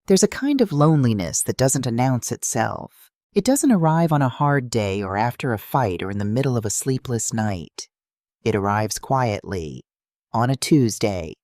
There's a kind of loneliness that doesn't announce itself. It doesn't arrive on a hard day or after a fight or in the middle of a sleepless night. It arrives quietly, on a Tuesday,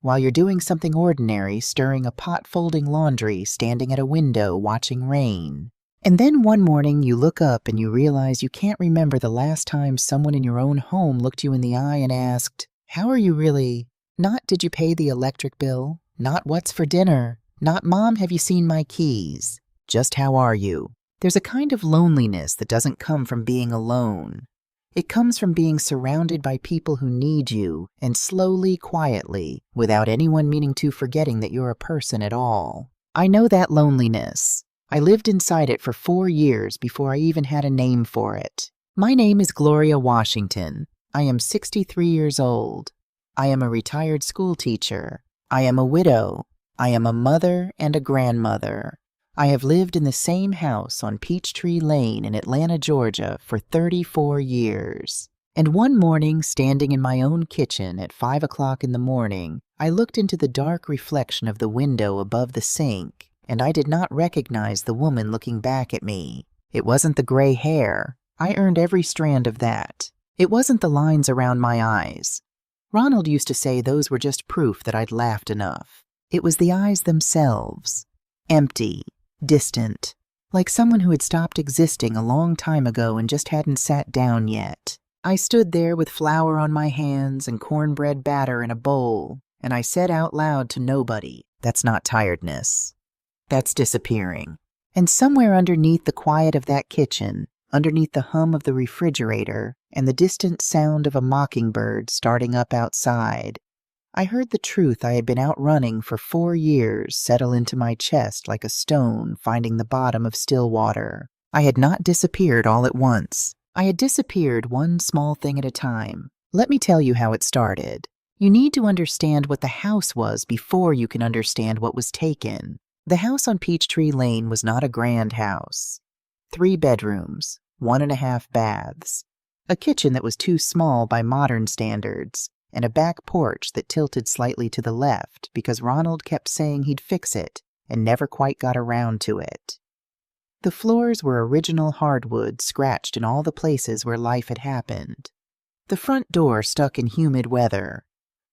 while you're doing something ordinary, stirring a pot, folding laundry, standing at a window, watching rain. And then one morning you look up and you realize you can't remember the last time someone in your own home looked you in the eye and asked, "How are you really?" Not, "Did you pay the electric bill?" Not, "What's for dinner?" Not, "Mom, have you seen my keys?" Just, "How are you?" There's a kind of loneliness that doesn't come from being alone. It comes from being surrounded by people who need you, and slowly, quietly, without anyone meaning to, forgetting that you're a person at all. I know that loneliness. I lived inside it for 4 years before I even had a name for it. My name is Gloria Washington. I am 63 years old. I am a retired school teacher. I am a widow. I am a mother and a grandmother. I have lived in the same house on Peachtree Lane in Atlanta, Georgia for 34 years. And one morning, standing in my own kitchen at 5 o'clock in the morning, I looked into the dark reflection of the window above the sink, and I did not recognize the woman looking back at me. It wasn't the gray hair. I earned every strand of that. It wasn't the lines around my eyes. Ronald used to say those were just proof that I'd laughed enough. It was the eyes themselves. Empty, distant, like someone who had stopped existing a long time ago and just hadn't sat down yet. I stood there with flour on my hands and cornbread batter in a bowl, and I said out loud to nobody, "That's not tiredness. That's disappearing." And somewhere underneath the quiet of that kitchen, underneath the hum of the refrigerator and the distant sound of a mockingbird starting up outside, I heard the truth I had been out running for 4 years settle into my chest like a stone finding the bottom of still water. I had not disappeared all at once. I had disappeared one small thing at a time. Let me tell you how it started. You need to understand what the house was before you can understand what was taken. The house on Peachtree Lane was not a grand house. 3 bedrooms, 1.5 baths, a kitchen that was too small by modern standards, and a back porch that tilted slightly to the left because Ronald kept saying he'd fix it and never quite got around to it. The floors were original hardwood scratched in all the places where life had happened. The front door stuck in humid weather.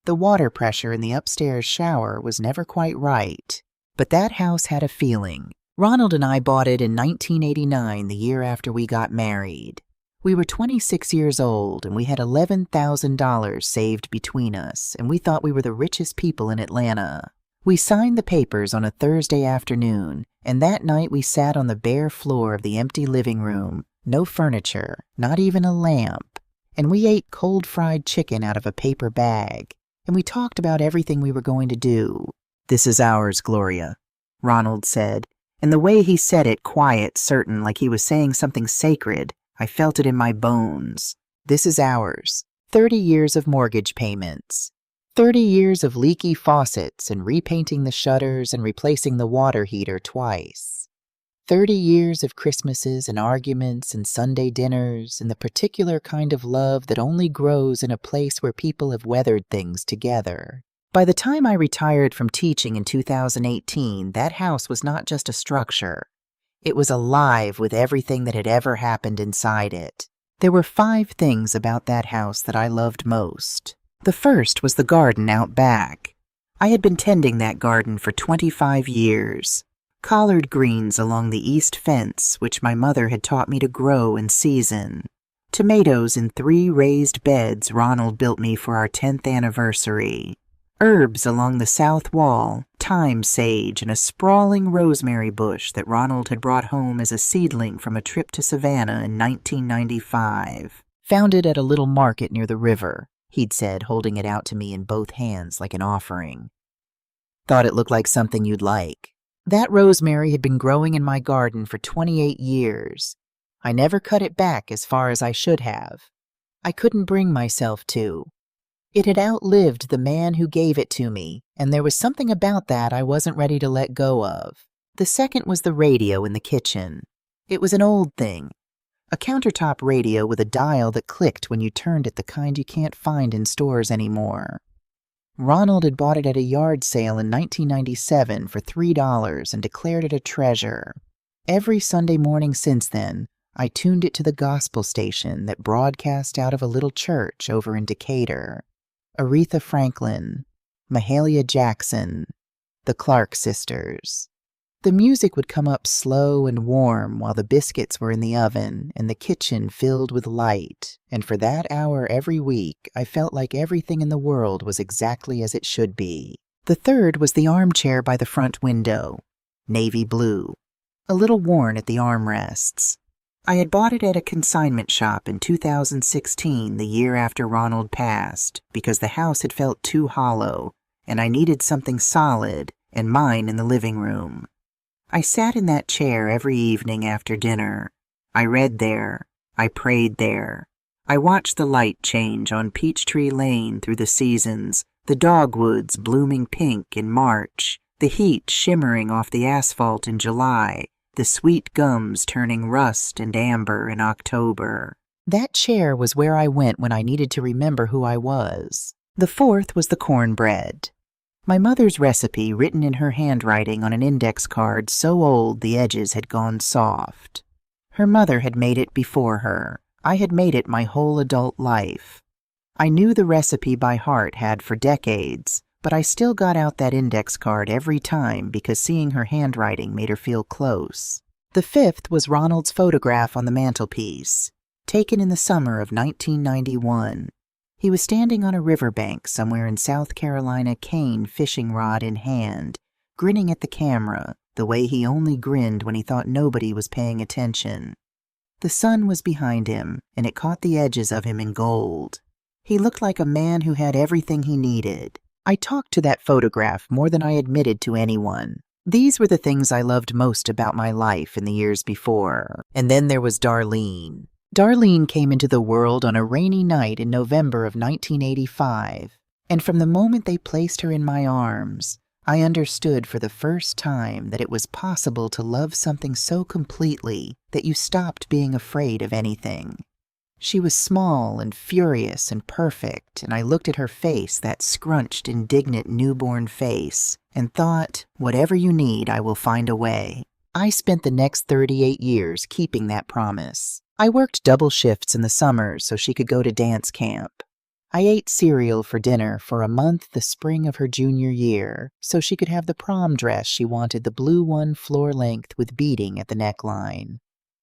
The water pressure in the upstairs shower was never quite right. But that house had a feeling. Ronald and I bought it in 1989, the year after we got married. We were 26 years old, and we had $11,000 saved between us, and we thought we were the richest people in Atlanta. We signed the papers on a Thursday afternoon, and that night we sat on the bare floor of the empty living room, no furniture, not even a lamp, and we ate cold fried chicken out of a paper bag, and we talked about everything we were going to do. "This is ours, Gloria," Ronald said, and the way he said it, quiet, certain, like he was saying something sacred, I felt it in my bones. This is ours. 30 years of mortgage payments. 30 years of leaky faucets and repainting the shutters and replacing the water heater twice. 30 years of Christmases and arguments and Sunday dinners and the particular kind of love that only grows in a place where people have weathered things together. By the time I retired from teaching in 2018, that house was not just a structure. It was alive with everything that had ever happened inside it. There were 5 things about that house that I loved most. The first was the garden out back. I had been tending that garden for 25 years. Collard greens along the east fence, which my mother had taught me to grow and season. Tomatoes in 3 raised beds Ronald built me for our 10th anniversary. Herbs along the south wall, thyme sage, and a sprawling rosemary bush that Ronald had brought home as a seedling from a trip to Savannah in 1995. "Found it at a little market near the river," he'd said, holding it out to me in both hands like an offering. "Thought it looked like something you'd like." That rosemary had been growing in my garden for 28 years. I never cut it back as far as I should have. I couldn't bring myself to. It had outlived the man who gave it to me, and there was something about that I wasn't ready to let go of. The second was the radio in the kitchen. It was an old thing, a countertop radio with a dial that clicked when you turned it, the kind you can't find in stores anymore. Ronald had bought it at a yard sale in 1997 for $3 and declared it a treasure. Every Sunday morning since then, I tuned it to the gospel station that broadcast out of a little church over in Decatur. Aretha Franklin, Mahalia Jackson, the Clark sisters. The music would come up slow and warm while the biscuits were in the oven and the kitchen filled with light, and for that hour every week I felt like everything in the world was exactly as it should be. The third was the armchair by the front window, navy blue, a little worn at the armrests. I had bought it at a consignment shop in 2016, the year after Ronald passed, because the house had felt too hollow, and I needed something solid, and mine in the living room. I sat in that chair every evening after dinner. I read there. I prayed there. I watched the light change on Peachtree Lane through the seasons, the dogwoods blooming pink in March, the heat shimmering off the asphalt in July, the sweet gums turning rust and amber in October. That chair was where I went when I needed to remember who I was. The fourth was the cornbread. My mother's recipe written in her handwriting on an index card so old the edges had gone soft. Her mother had made it before her. I had made it my whole adult life. I knew the recipe by heart had for decades, but I still got out that index card every time because seeing her handwriting made her feel close. The fifth was Ronald's photograph on the mantelpiece, taken in the summer of 1991. He was standing on a riverbank somewhere in South Carolina, cane fishing rod in hand, grinning at the camera, the way he only grinned when he thought nobody was paying attention. The sun was behind him, and it caught the edges of him in gold. He looked like a man who had everything he needed. I talked to that photograph more than I admitted to anyone. These were the things I loved most about my life in the years before. And then there was Darlene. Darlene came into the world on a rainy night in November of 1985, and from the moment they placed her in my arms, I understood for the first time that it was possible to love something so completely that you stopped being afraid of anything. She was small and furious and perfect, and I looked at her face, that scrunched, indignant newborn face, and thought, whatever you need, I will find a way. I spent the next 38 years keeping that promise. I worked double shifts in the summers so she could go to dance camp. I ate cereal for dinner for a month the spring of her junior year so she could have the prom dress she wanted, the blue one floor length with beading at the neckline.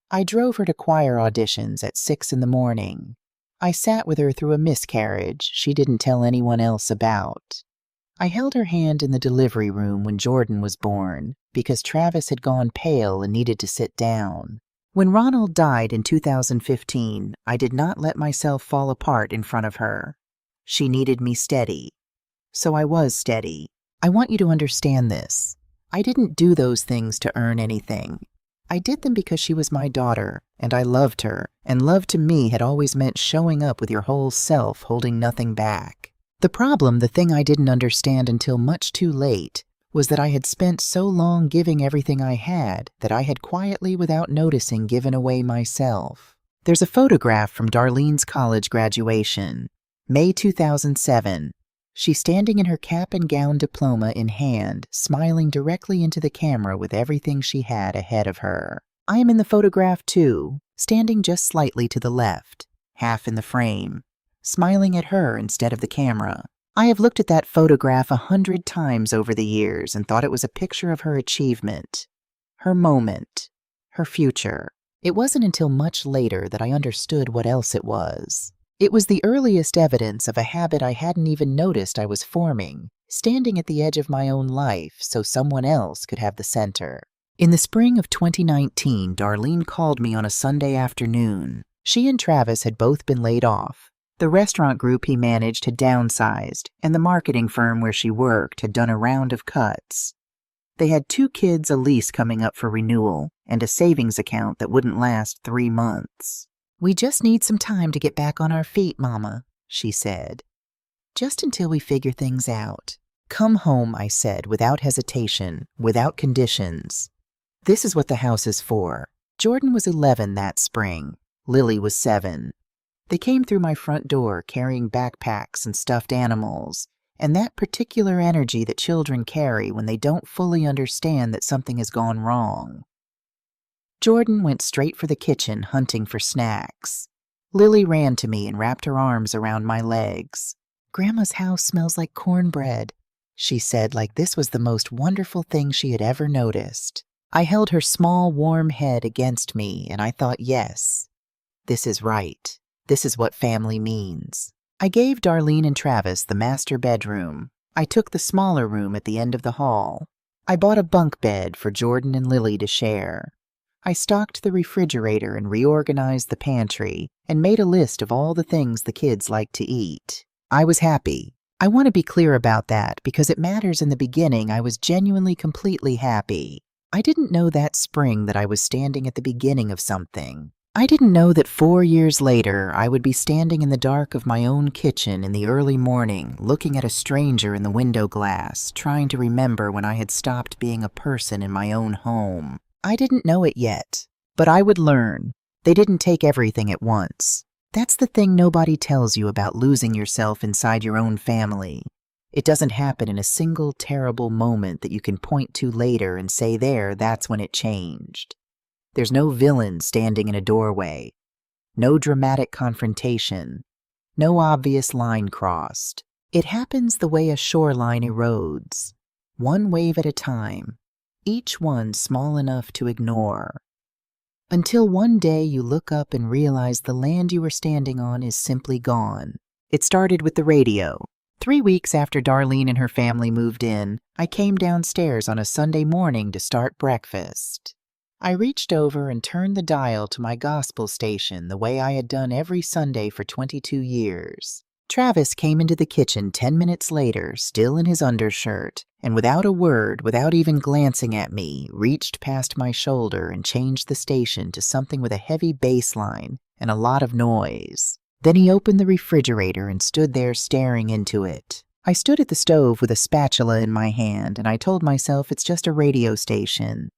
I drove her to choir auditions at 6 in the morning. I sat with her through a miscarriage she didn't tell anyone else about. I held her hand in the delivery room when Jordan was born because Travis had gone pale and needed to sit down. When Ronald died in 2015, I did not let myself fall apart in front of her. She needed me steady. So I was steady. I want you to understand this. I didn't do those things to earn anything. I did them because she was my daughter, and I loved her, and love to me had always meant showing up with your whole self, holding nothing back. The problem, the thing I didn't understand until much too late, was that I had spent so long giving everything I had that I had quietly, without noticing, given away myself. There's a photograph from Darlene's college graduation, May 2007. She's standing in her cap and gown diploma in hand, smiling directly into the camera with everything she had ahead of her. I am in the photograph too, standing just slightly to the left, half in the frame, smiling at her instead of the camera. I have looked at that photograph 100 times over the years and thought it was a picture of her achievement, her moment, her future. It wasn't until much later that I understood what else it was. It was the earliest evidence of a habit I hadn't even noticed I was forming, standing at the edge of my own life so someone else could have the center. In the spring of 2019, Darlene called me on a Sunday afternoon. She and Travis had both been laid off. The restaurant group he managed had downsized, and the marketing firm where she worked had done a round of cuts. They had 2 kids, a lease coming up for renewal, and a savings account that wouldn't last 3 months. "We just need some time to get back on our feet, Mama," she said. "Just until we figure things out." "Come home," I said, without hesitation, without conditions. This is what the house is for. Jordan was 11 that spring. Lily was 7. They came through my front door carrying backpacks and stuffed animals, and that particular energy that children carry when they don't fully understand that something has gone wrong. Jordan went straight for the kitchen, hunting for snacks. Lily ran to me and wrapped her arms around my legs. "Grandma's house smells like cornbread," she said, like this was the most wonderful thing she had ever noticed. I held her small, warm head against me, and I thought, yes, this is right. This is what family means. I gave Darlene and Travis the master bedroom. I took the smaller room at the end of the hall. I bought a bunk bed for Jordan and Lily to share. I stocked the refrigerator and reorganized the pantry and made a list of all the things the kids liked to eat. I was happy. I want to be clear about that because it matters. In the beginning, I was genuinely completely happy. I didn't know that spring that I was standing at the beginning of something. I didn't know that 4 years later, I would be standing in the dark of my own kitchen in the early morning, looking at a stranger in the window glass, trying to remember when I had stopped being a person in my own home. I didn't know it yet, but I would learn. They didn't take everything at once. That's the thing nobody tells you about losing yourself inside your own family. It doesn't happen in a single terrible moment that you can point to later and say, there, that's when it changed. There's no villain standing in a doorway, no dramatic confrontation, no obvious line crossed. It happens the way a shoreline erodes, one wave at a time, each one small enough to ignore, until one day you look up and realize the land you were standing on is simply gone. It started with the radio. 3 weeks after Darlene and her family moved in, I came downstairs on a Sunday morning to start breakfast. I reached over and turned the dial to my gospel station the way I had done every Sunday for 22 years. Travis came into the kitchen 10 minutes later, still in his undershirt, and without a word, without even glancing at me, reached past my shoulder and changed the station to something with a heavy bass line and a lot of noise. Then he opened the refrigerator and stood there staring into it. I stood at the stove with a spatula in my hand, and I told myself it's just a radio station.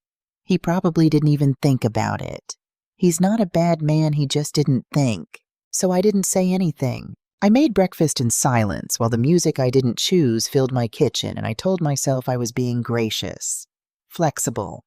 He probably didn't even think about it. He's not a bad man, he just didn't think. So I didn't say anything. I made breakfast in silence while the music I didn't choose filled my kitchen, and I told myself I was being gracious, flexible,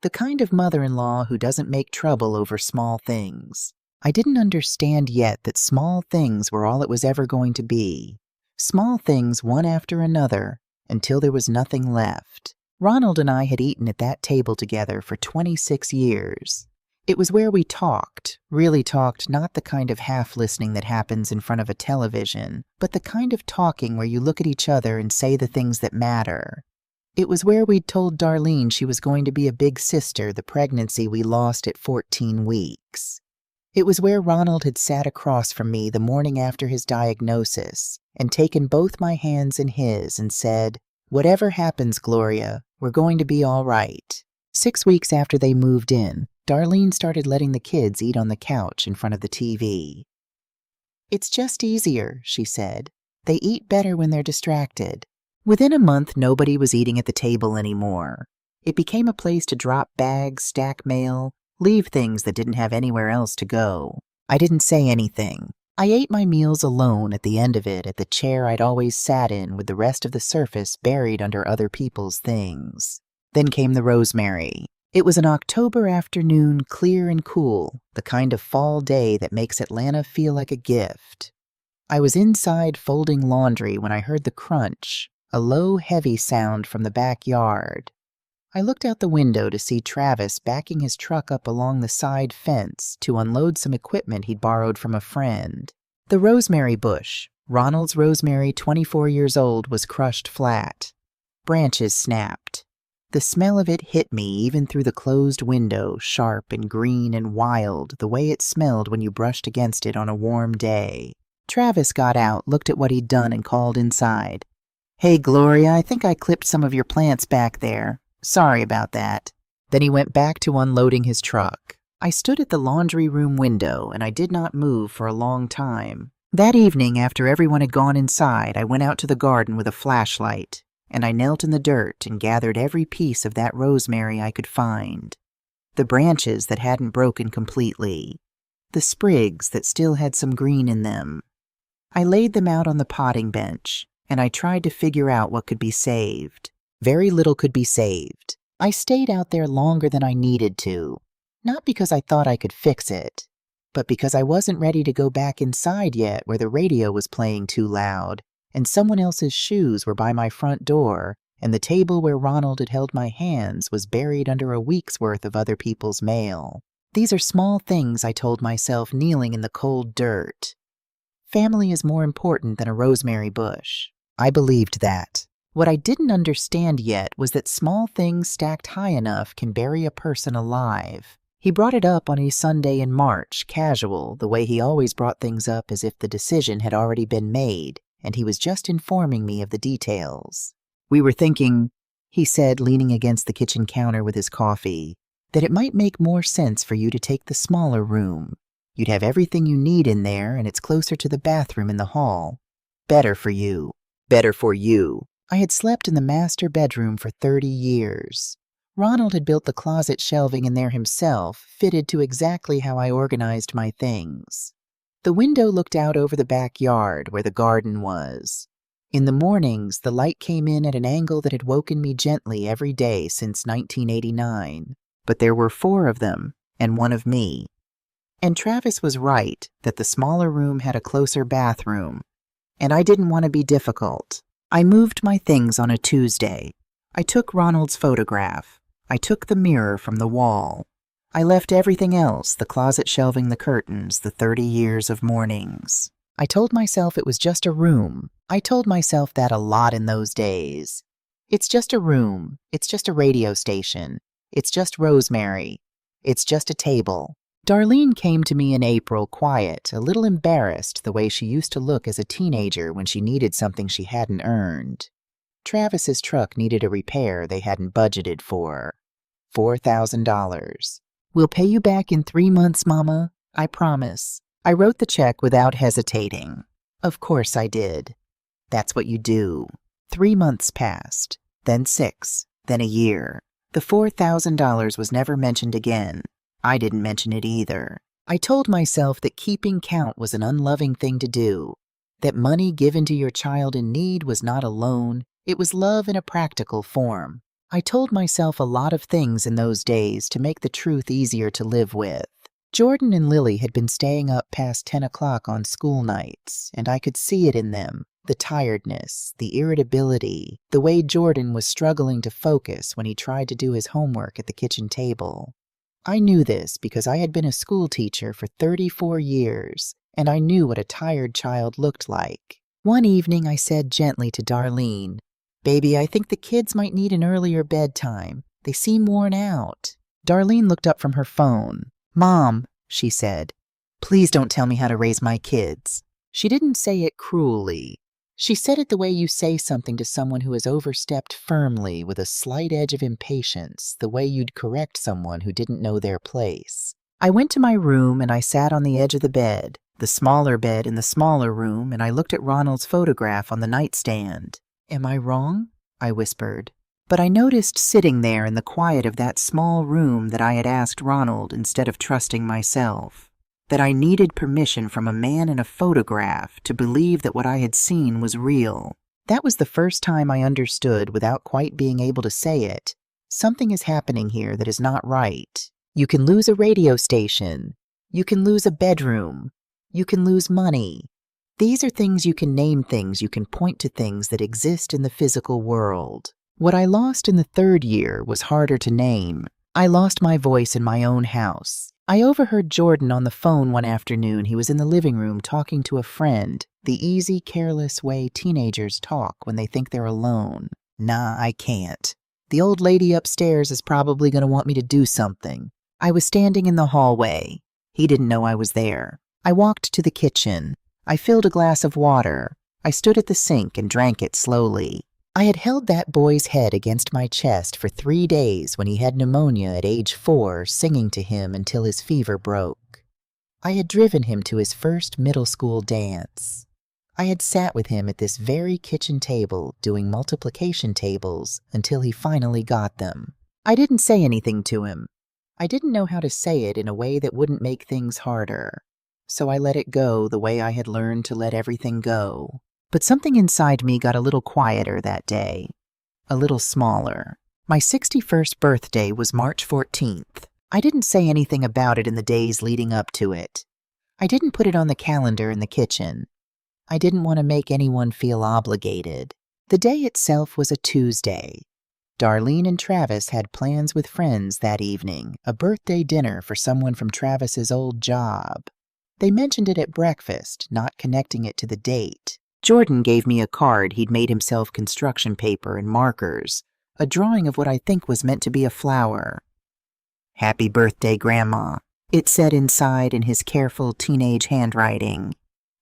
the kind of mother-in-law who doesn't make trouble over small things. I didn't understand yet that small things were all it was ever going to be. Small things one after another until there was nothing left. Ronald and I had eaten at that table together for 26 years. It was where we talked, really talked, not the kind of half-listening that happens in front of a television, but the kind of talking where you look at each other and say the things that matter. It was where we'd told Darlene she was going to be a big sister the pregnancy we lost at 14 weeks. It was where Ronald had sat across from me the morning after his diagnosis and taken both my hands in his and said, "Whatever happens, Gloria, we're going to be all right." 6 weeks after they moved in, Darlene started letting the kids eat on the couch in front of the TV. "It's just easier," she said. "They eat better when they're distracted." Within a month, nobody was eating at the table anymore. It became a place to drop bags, stack mail, leave things that didn't have anywhere else to go. I didn't say anything. I ate my meals alone at the end of it at the chair I'd always sat in with the rest of the surface buried under other people's things. Then came the rosemary. It was an October afternoon, clear and cool, the kind of fall day that makes Atlanta feel like a gift. I was inside folding laundry when I heard the crunch, a low, heavy sound from the backyard. I looked out the window to see Travis backing his truck up along the side fence to unload some equipment he'd borrowed from a friend. The rosemary bush, Ronald's rosemary 24 years old, was crushed flat. Branches snapped. The smell of it hit me even through the closed window, sharp and green and wild, the way it smelled when you brushed against it on a warm day. Travis got out, looked at what he'd done, and called inside. "Hey, Gloria, I think I clipped some of your plants back there. Sorry about that." Then he went back to unloading his truck. I stood at the laundry room window, and I did not move for a long time. That evening, after everyone had gone inside, I went out to the garden with a flashlight, and I knelt in the dirt and gathered every piece of that rosemary I could find. The branches that hadn't broken completely. The sprigs that still had some green in them. I laid them out on the potting bench, and I tried to figure out what could be saved. Very little could be saved. I stayed out there longer than I needed to, not because I thought I could fix it, but because I wasn't ready to go back inside yet where the radio was playing too loud, and someone else's shoes were by my front door, and the table where Ronald had held my hands was buried under a week's worth of other people's mail. These are small things, I told myself, kneeling in the cold dirt. Family is more important than a rosemary bush. I believed that. What I didn't understand yet was that small things stacked high enough can bury a person alive. He brought it up on a Sunday in March, casual, the way he always brought things up as if the decision had already been made, and he was just informing me of the details. We were thinking, he said, leaning against the kitchen counter with his coffee, that it might make more sense for you to take the smaller room. You'd have everything you need in there, and it's closer to the bathroom in the hall. Better for you. Better for you. I had slept in the master bedroom for 30 years. Ronald had built the closet shelving in there himself, fitted to exactly how I organized my things. The window looked out over the backyard where the garden was. In the mornings, the light came in at an angle that had woken me gently every day since 1989. But there were 4 of them, and 1 of me. And Travis was right that the smaller room had a closer bathroom, and I didn't want to be difficult. I moved my things on a Tuesday. I took Ronald's photograph. I took the mirror from the wall. I left everything else, the closet shelving, the curtains, the 30 years of mornings. I told myself it was just a room. I told myself that a lot in those days. It's just a room. It's just a radio station. It's just rosemary. It's just a table. Darlene came to me in April, quiet, a little embarrassed the way she used to look as a teenager when she needed something she hadn't earned. Travis's truck needed a repair they hadn't budgeted for. $4,000. We'll pay you back in 3 months, Mama. I promise. I wrote the check without hesitating. Of course I did. That's what you do. 3 months passed, then 6, then a year. The $4,000 was never mentioned again. I didn't mention it either. I told myself that keeping count was an unloving thing to do, that money given to your child in need was not a loan, it was love in a practical form. I told myself a lot of things in those days to make the truth easier to live with. Jordan and Lily had been staying up past 10 o'clock on school nights, and I could see it in them, the tiredness, the irritability, the way Jordan was struggling to focus when he tried to do his homework at the kitchen table. I knew this because I had been a school teacher for 34 years, and I knew what a tired child looked like. One evening I said gently to Darlene, "Baby, I think the kids might need an earlier bedtime. They seem worn out." Darlene looked up from her phone. "Mom," she said, "please don't tell me how to raise my kids." She didn't say it cruelly. She said it the way you say something to someone who has overstepped firmly with a slight edge of impatience, the way you'd correct someone who didn't know their place. I went to my room and I sat on the edge of the bed, the smaller bed in the smaller room, and I looked at Ronald's photograph on the nightstand. "Am I wrong?" I whispered. But I noticed sitting there in the quiet of that small room that I had asked Ronald instead of trusting myself. That I needed permission from a man in a photograph to believe that what I had seen was real. That was the first time I understood, without quite being able to say it, something is happening here that is not right. You can lose a radio station. You can lose a bedroom. You can lose money. These are things you can name, things you can point to, things that exist in the physical world. What I lost in the 3rd year was harder to name. I lost my voice in my own house. I overheard Jordan on the phone one afternoon. He was in the living room talking to a friend, the easy, careless way teenagers talk when they think they're alone. "Nah, I can't. The old lady upstairs is probably going to want me to do something." I was standing in the hallway. He didn't know I was there. I walked to the kitchen. I filled a glass of water. I stood at the sink and drank it slowly. I had held that boy's head against my chest for 3 days when he had pneumonia at age 4, singing to him until his fever broke. I had driven him to his first middle school dance. I had sat with him at this very kitchen table doing multiplication tables until he finally got them. I didn't say anything to him. I didn't know how to say it in a way that wouldn't make things harder. So I let it go the way I had learned to let everything go. But something inside me got a little quieter that day, a little smaller. My 61st birthday was March 14th. I didn't say anything about it in the days leading up to it. I didn't put it on the calendar in the kitchen. I didn't want to make anyone feel obligated. The day itself was a Tuesday. Darlene and Travis had plans with friends that evening, a birthday dinner for someone from Travis's old job. They mentioned it at breakfast, not connecting it to the date. Jordan gave me a card he'd made himself construction paper and markers, a drawing of what I think was meant to be a flower. "Happy birthday, Grandma," it said inside in his careful teenage handwriting.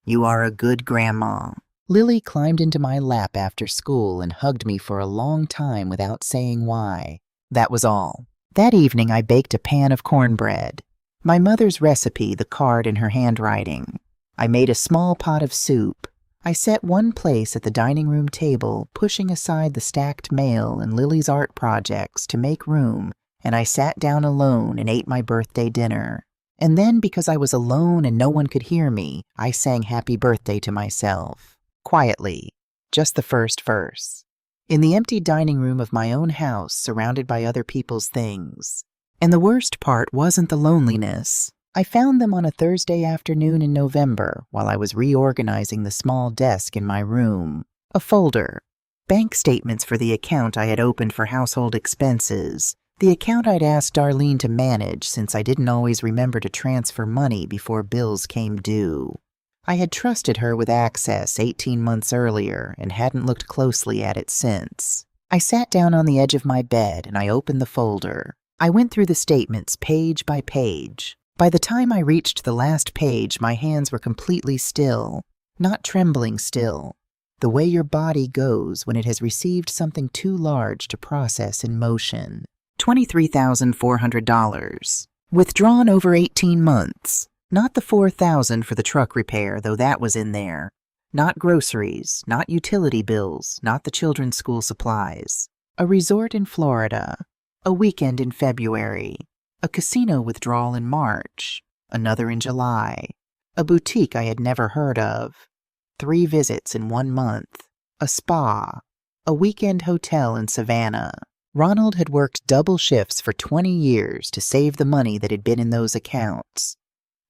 "You are a good grandma." Lily climbed into my lap after school and hugged me for a long time without saying why. That was all. That evening I baked a pan of cornbread. My mother's recipe, the card in her handwriting. I made a small pot of soup. I set one place at the dining room table, pushing aside the stacked mail and Lily's art projects to make room, and I sat down alone and ate my birthday dinner. And then, because I was alone and no one could hear me, I sang happy birthday to myself. Quietly, just the first verse. In the empty dining room of my own house, surrounded by other people's things. And the worst part wasn't the loneliness. I found them on a Thursday afternoon in November while I was reorganizing the small desk in my room. A folder. Bank statements for the account I had opened for household expenses. The account I'd asked Darlene to manage since I didn't always remember to transfer money before bills came due. I had trusted her with access 18 months earlier and hadn't looked closely at it since. I sat down on the edge of my bed and I opened the folder. I went through the statements page by page. By the time I reached the last page, my hands were completely still, not trembling still, the way your body goes when it has received something too large to process in motion. $23,400. Withdrawn over 18 months. Not the $4,000 for the truck repair, though that was in there. Not groceries, not utility bills, not the children's school supplies. A resort in Florida. A weekend in February. A casino withdrawal in March. Another in July. A boutique I had never heard of. 3 visits in 1 month. A spa. A weekend hotel in Savannah. Ronald had worked double shifts for 20 years to save the money that had been in those accounts.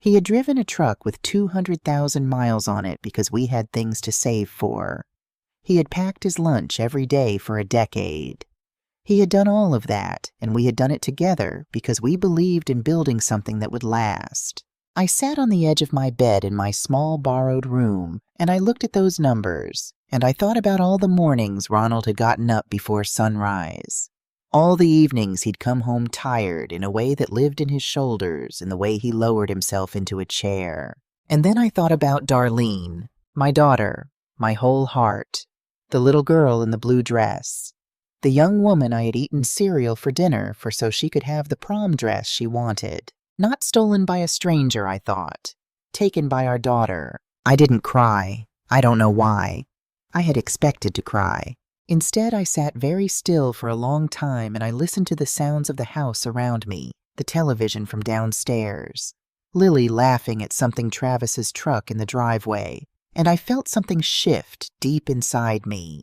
He had driven a truck with 200,000 miles on it because we had things to save for. He had packed his lunch every day for a decade. He had done all of that, and we had done it together because we believed in building something that would last. I sat on the edge of my bed in my small borrowed room, and I looked at those numbers, and I thought about all the mornings Ronald had gotten up before sunrise. All the evenings he'd come home tired in a way that lived in his shoulders and the way he lowered himself into a chair. And then I thought about Darlene, my daughter, my whole heart, the little girl in the blue dress, the young woman I had eaten cereal for dinner for so she could have the prom dress she wanted. Not stolen by a stranger, I thought. Taken by our daughter. I didn't cry. I don't know why. I had expected to cry. Instead, I sat very still for a long time and I listened to the sounds of the house around me, the television from downstairs, Lily laughing at something Travis's truck in the driveway, and I felt something shift deep inside me.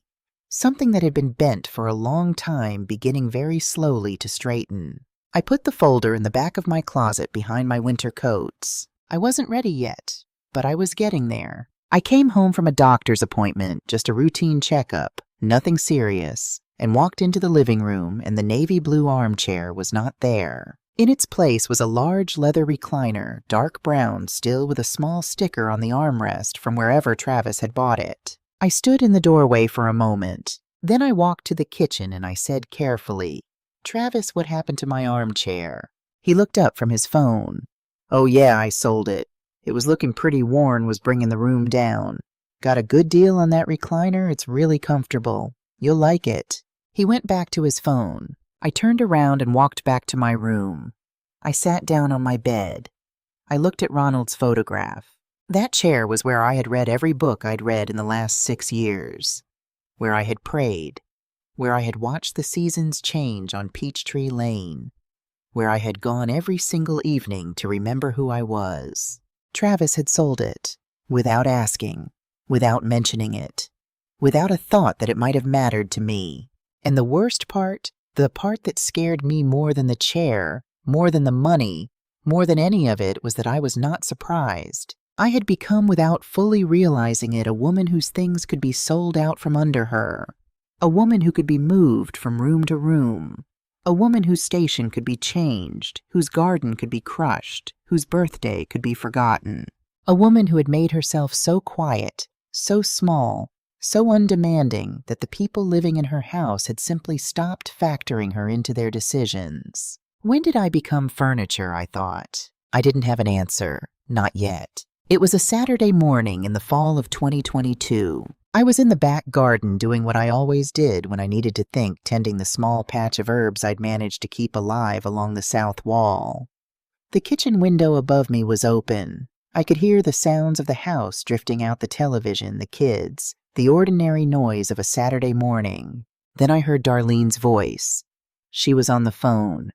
Something that had been bent for a long time beginning very slowly to straighten. I put the folder in the back of my closet behind my winter coats. I wasn't ready yet, but I was getting there. I came home from a doctor's appointment, just a routine checkup, nothing serious, and walked into the living room, and the navy blue armchair was not there. In its place was a large leather recliner, dark brown still with a small sticker on the armrest from wherever Travis had bought it. I stood in the doorway for a moment. Then I walked to the kitchen and I said carefully, "Travis, what happened to my armchair?" He looked up from his phone. "Oh yeah, I sold it. It was looking pretty worn, was bringing the room down. Got a good deal on that recliner. It's really comfortable. You'll like it." He went back to his phone. I turned around and walked back to my room. I sat down on my bed. I looked at Ronald's photograph. That chair was where I had read every book I'd read in the last 6 years. Where I had prayed. Where I had watched the seasons change on Peachtree Lane. Where I had gone every single evening to remember who I was. Travis had sold it, without asking. without mentioning it, without a thought that it might have mattered to me. And the worst part, the part that scared me more than the chair, more than the money, more than any of it, was that I was not surprised. I had become, without fully realizing it, a woman whose things could be sold out from under her, a woman who could be moved from room to room, a woman whose station could be changed, whose garden could be crushed, whose birthday could be forgotten, a woman who had made herself so quiet, so small, so undemanding that the people living in her house had simply stopped factoring her into their decisions. When did I become furniture, I thought. I didn't have an answer. Not yet. It was a Saturday morning in the fall of 2022. I was in the back garden doing what I always did when I needed to think, tending the small patch of herbs I'd managed to keep alive along the south wall. The kitchen window above me was open. I could hear the sounds of the house drifting out, the television, the kids, the ordinary noise of a Saturday morning. Then I heard Darlene's voice. She was on the phone.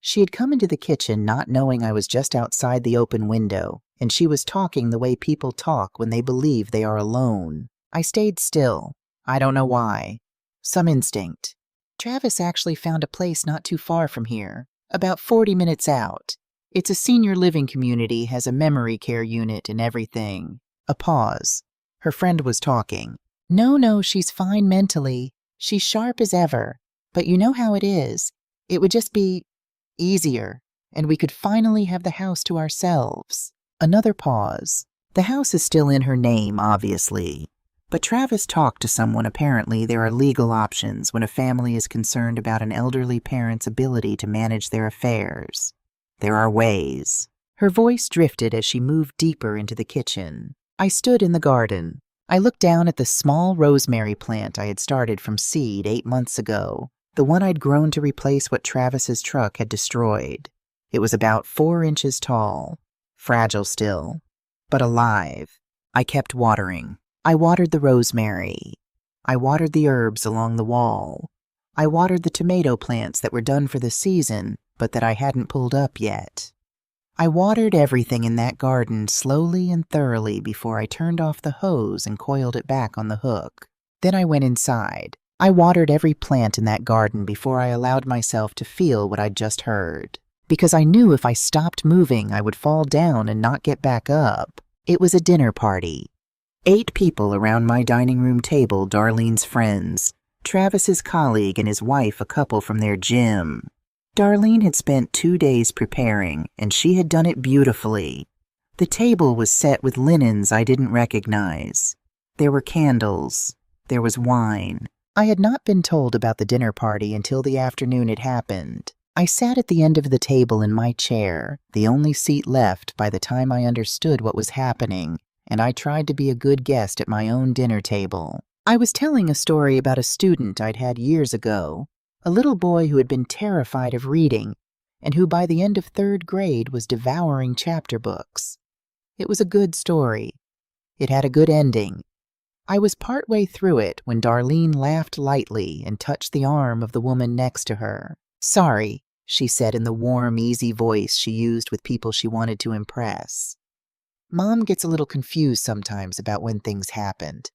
She had come into the kitchen not knowing I was just outside the open window, and she was talking the way people talk when they believe they are alone. I stayed still. I don't know why. Some instinct. Travis actually found a place not too far from here, about 40 minutes out. It's a senior living community, has a memory care unit and everything. A pause. Her friend was talking. No, she's fine mentally. She's sharp as ever. But you know how it is. It would just be easier, and we could finally have the house to ourselves. Another pause. The house is still in her name, obviously. But Travis talked to someone. Apparently, there are legal options when a family is concerned about an elderly parent's ability to manage their affairs. There are ways. Her voice drifted as she moved deeper into the kitchen. I stood in the garden. I looked down at the small rosemary plant I had started from seed 8 months ago, the one I'd grown to replace what Travis's truck had destroyed. It was about 4 inches tall, fragile still, but alive. I kept watering. I watered the rosemary. I watered the herbs along the wall. I watered the tomato plants that were done for the season, but that I hadn't pulled up yet. I watered everything in that garden slowly and thoroughly before I turned off the hose and coiled it back on the hook. Then I went inside. I watered every plant in that garden before I allowed myself to feel what I'd just heard. Because I knew if I stopped moving, I would fall down and not get back up. It was a dinner party. 8 people around my dining room table, Darlene's friends, Travis's colleague and his wife, a couple from their gym. Darlene had spent 2 days preparing, and she had done it beautifully. The table was set with linens I didn't recognize. There were candles. There was wine. I had not been told about the dinner party until the afternoon it happened. I sat at the end of the table in my chair, the only seat left by the time I understood what was happening, and I tried to be a good guest at my own dinner table. I was telling a story about a student I'd had years ago, a little boy who had been terrified of reading, and who by the end of 3rd grade was devouring chapter books. It was a good story. It had a good ending. I was partway through it when Darlene laughed lightly and touched the arm of the woman next to her. "Sorry," she said in the warm, easy voice she used with people she wanted to impress. "Mom gets a little confused sometimes about when things happened.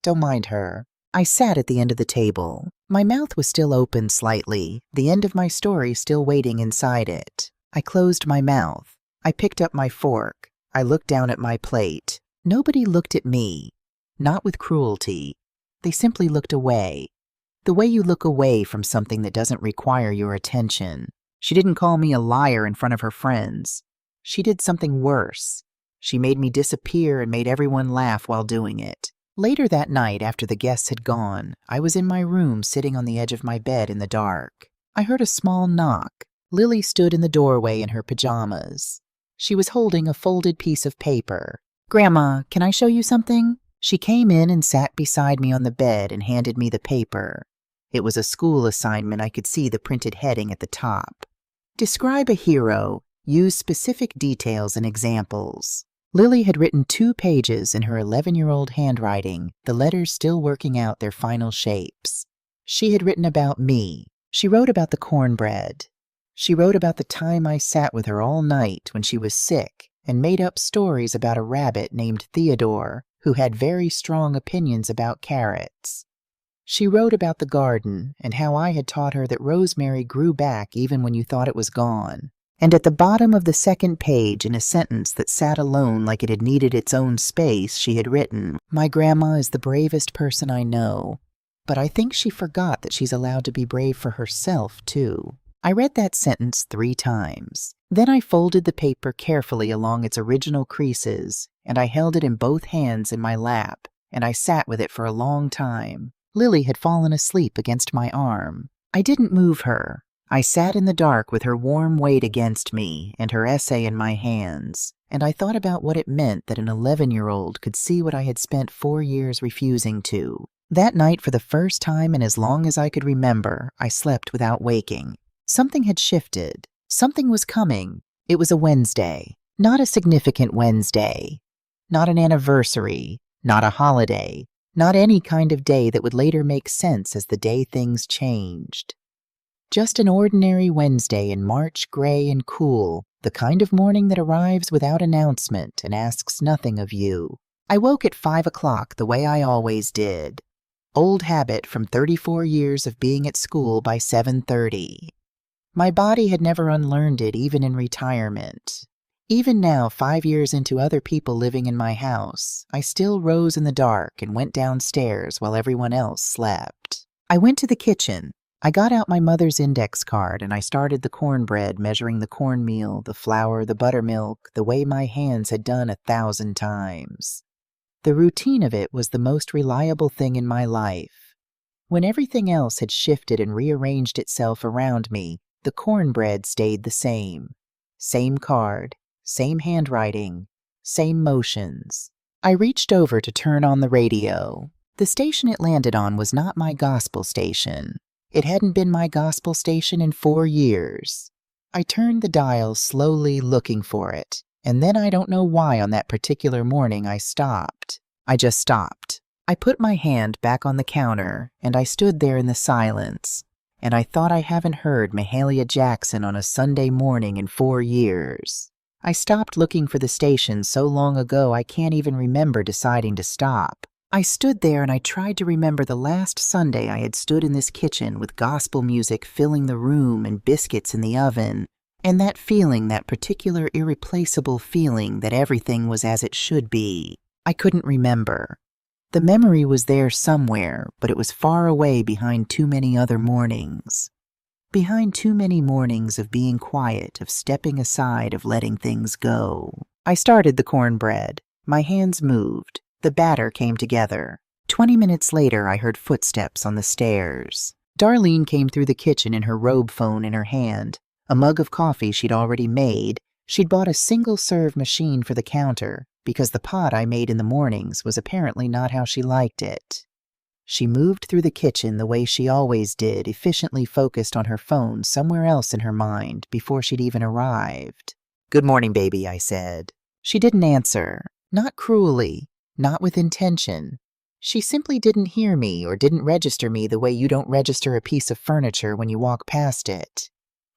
Don't mind her." I sat at the end of the table. My mouth was still open slightly, the end of my story still waiting inside it. I closed my mouth. I picked up my fork. I looked down at my plate. Nobody looked at me. Not with cruelty. They simply looked away. The way you look away from something that doesn't require your attention. She didn't call me a liar in front of her friends. She did something worse. She made me disappear and made everyone laugh while doing it. Later that night, after the guests had gone, I was in my room sitting on the edge of my bed in the dark. I heard a small knock. Lily stood in the doorway in her pajamas. She was holding a folded piece of paper. "Grandma, can I show you something?" She came in and sat beside me on the bed and handed me the paper. It was a school assignment. I could see the printed heading at the top. "Describe a hero. Use specific details and examples." Lily had written 2 pages in her 11-year-old handwriting, the letters still working out their final shapes. She had written about me. She wrote about the cornbread. She wrote about the time I sat with her all night when she was sick and made up stories about a rabbit named Theodore who had very strong opinions about carrots. She wrote about the garden and how I had taught her that rosemary grew back even when you thought it was gone. And at the bottom of the second page, in a sentence that sat alone like it had needed its own space, she had written, "My grandma is the bravest person I know." But I think she forgot that she's allowed to be brave for herself, too. I read that sentence 3 times. Then I folded the paper carefully along its original creases, and I held it in both hands in my lap, and I sat with it for a long time. Lily had fallen asleep against my arm. I didn't move her. I sat in the dark with her warm weight against me and her essay in my hands, and I thought about what it meant that an 11-year-old could see what I had spent 4 years refusing to. That night, for the first time in as long as I could remember, I slept without waking. Something had shifted. Something was coming. It was a Wednesday. Not a significant Wednesday. Not an anniversary. Not a holiday. Not any kind of day that would later make sense as the day things changed. Just an ordinary Wednesday in March, gray and cool, the kind of morning that arrives without announcement and asks nothing of you. I woke at 5 o'clock the way I always did. Old habit from 34 years of being at school by 7:30. My body had never unlearned it even in retirement. Even now, 5 years into other people living in my house, I still rose in the dark and went downstairs while everyone else slept. I went to the kitchen. I got out my mother's index card and I started the cornbread, measuring the cornmeal, the flour, the buttermilk, the way my hands had done 1,000 times. The routine of it was the most reliable thing in my life. When everything else had shifted and rearranged itself around me, the cornbread stayed the same. Same card, same handwriting, same motions. I reached over to turn on the radio. The station it landed on was not my gospel station. It hadn't been my gospel station in 4 years. I turned the dial slowly, looking for it, and then I don't know why on that particular morning I stopped. I just stopped. I put my hand back on the counter, and I stood there in the silence, and I thought I haven't heard Mahalia Jackson on a Sunday morning in 4 years. I stopped looking for the station so long ago I can't even remember deciding to stop. I stood there and I tried to remember the last Sunday I had stood in this kitchen with gospel music filling the room and biscuits in the oven, and that feeling, that particular irreplaceable feeling that everything was as it should be. I couldn't remember. The memory was there somewhere, but it was far away behind too many other mornings. Behind too many mornings of being quiet, of stepping aside, of letting things go. I started the cornbread. My hands moved. The batter came together. 20 minutes later, I heard footsteps on the stairs. Darlene came through the kitchen in her robe phone in her hand, a mug of coffee she'd already made. She'd bought a single-serve machine for the counter, because the pot I made in the mornings was apparently not how she liked it. She moved through the kitchen the way she always did, efficiently focused on her phone somewhere else in her mind before she'd even arrived. "Good morning, baby," I said. She didn't answer. Not cruelly. Not with intention. She simply didn't hear me or didn't register me the way you don't register a piece of furniture when you walk past it.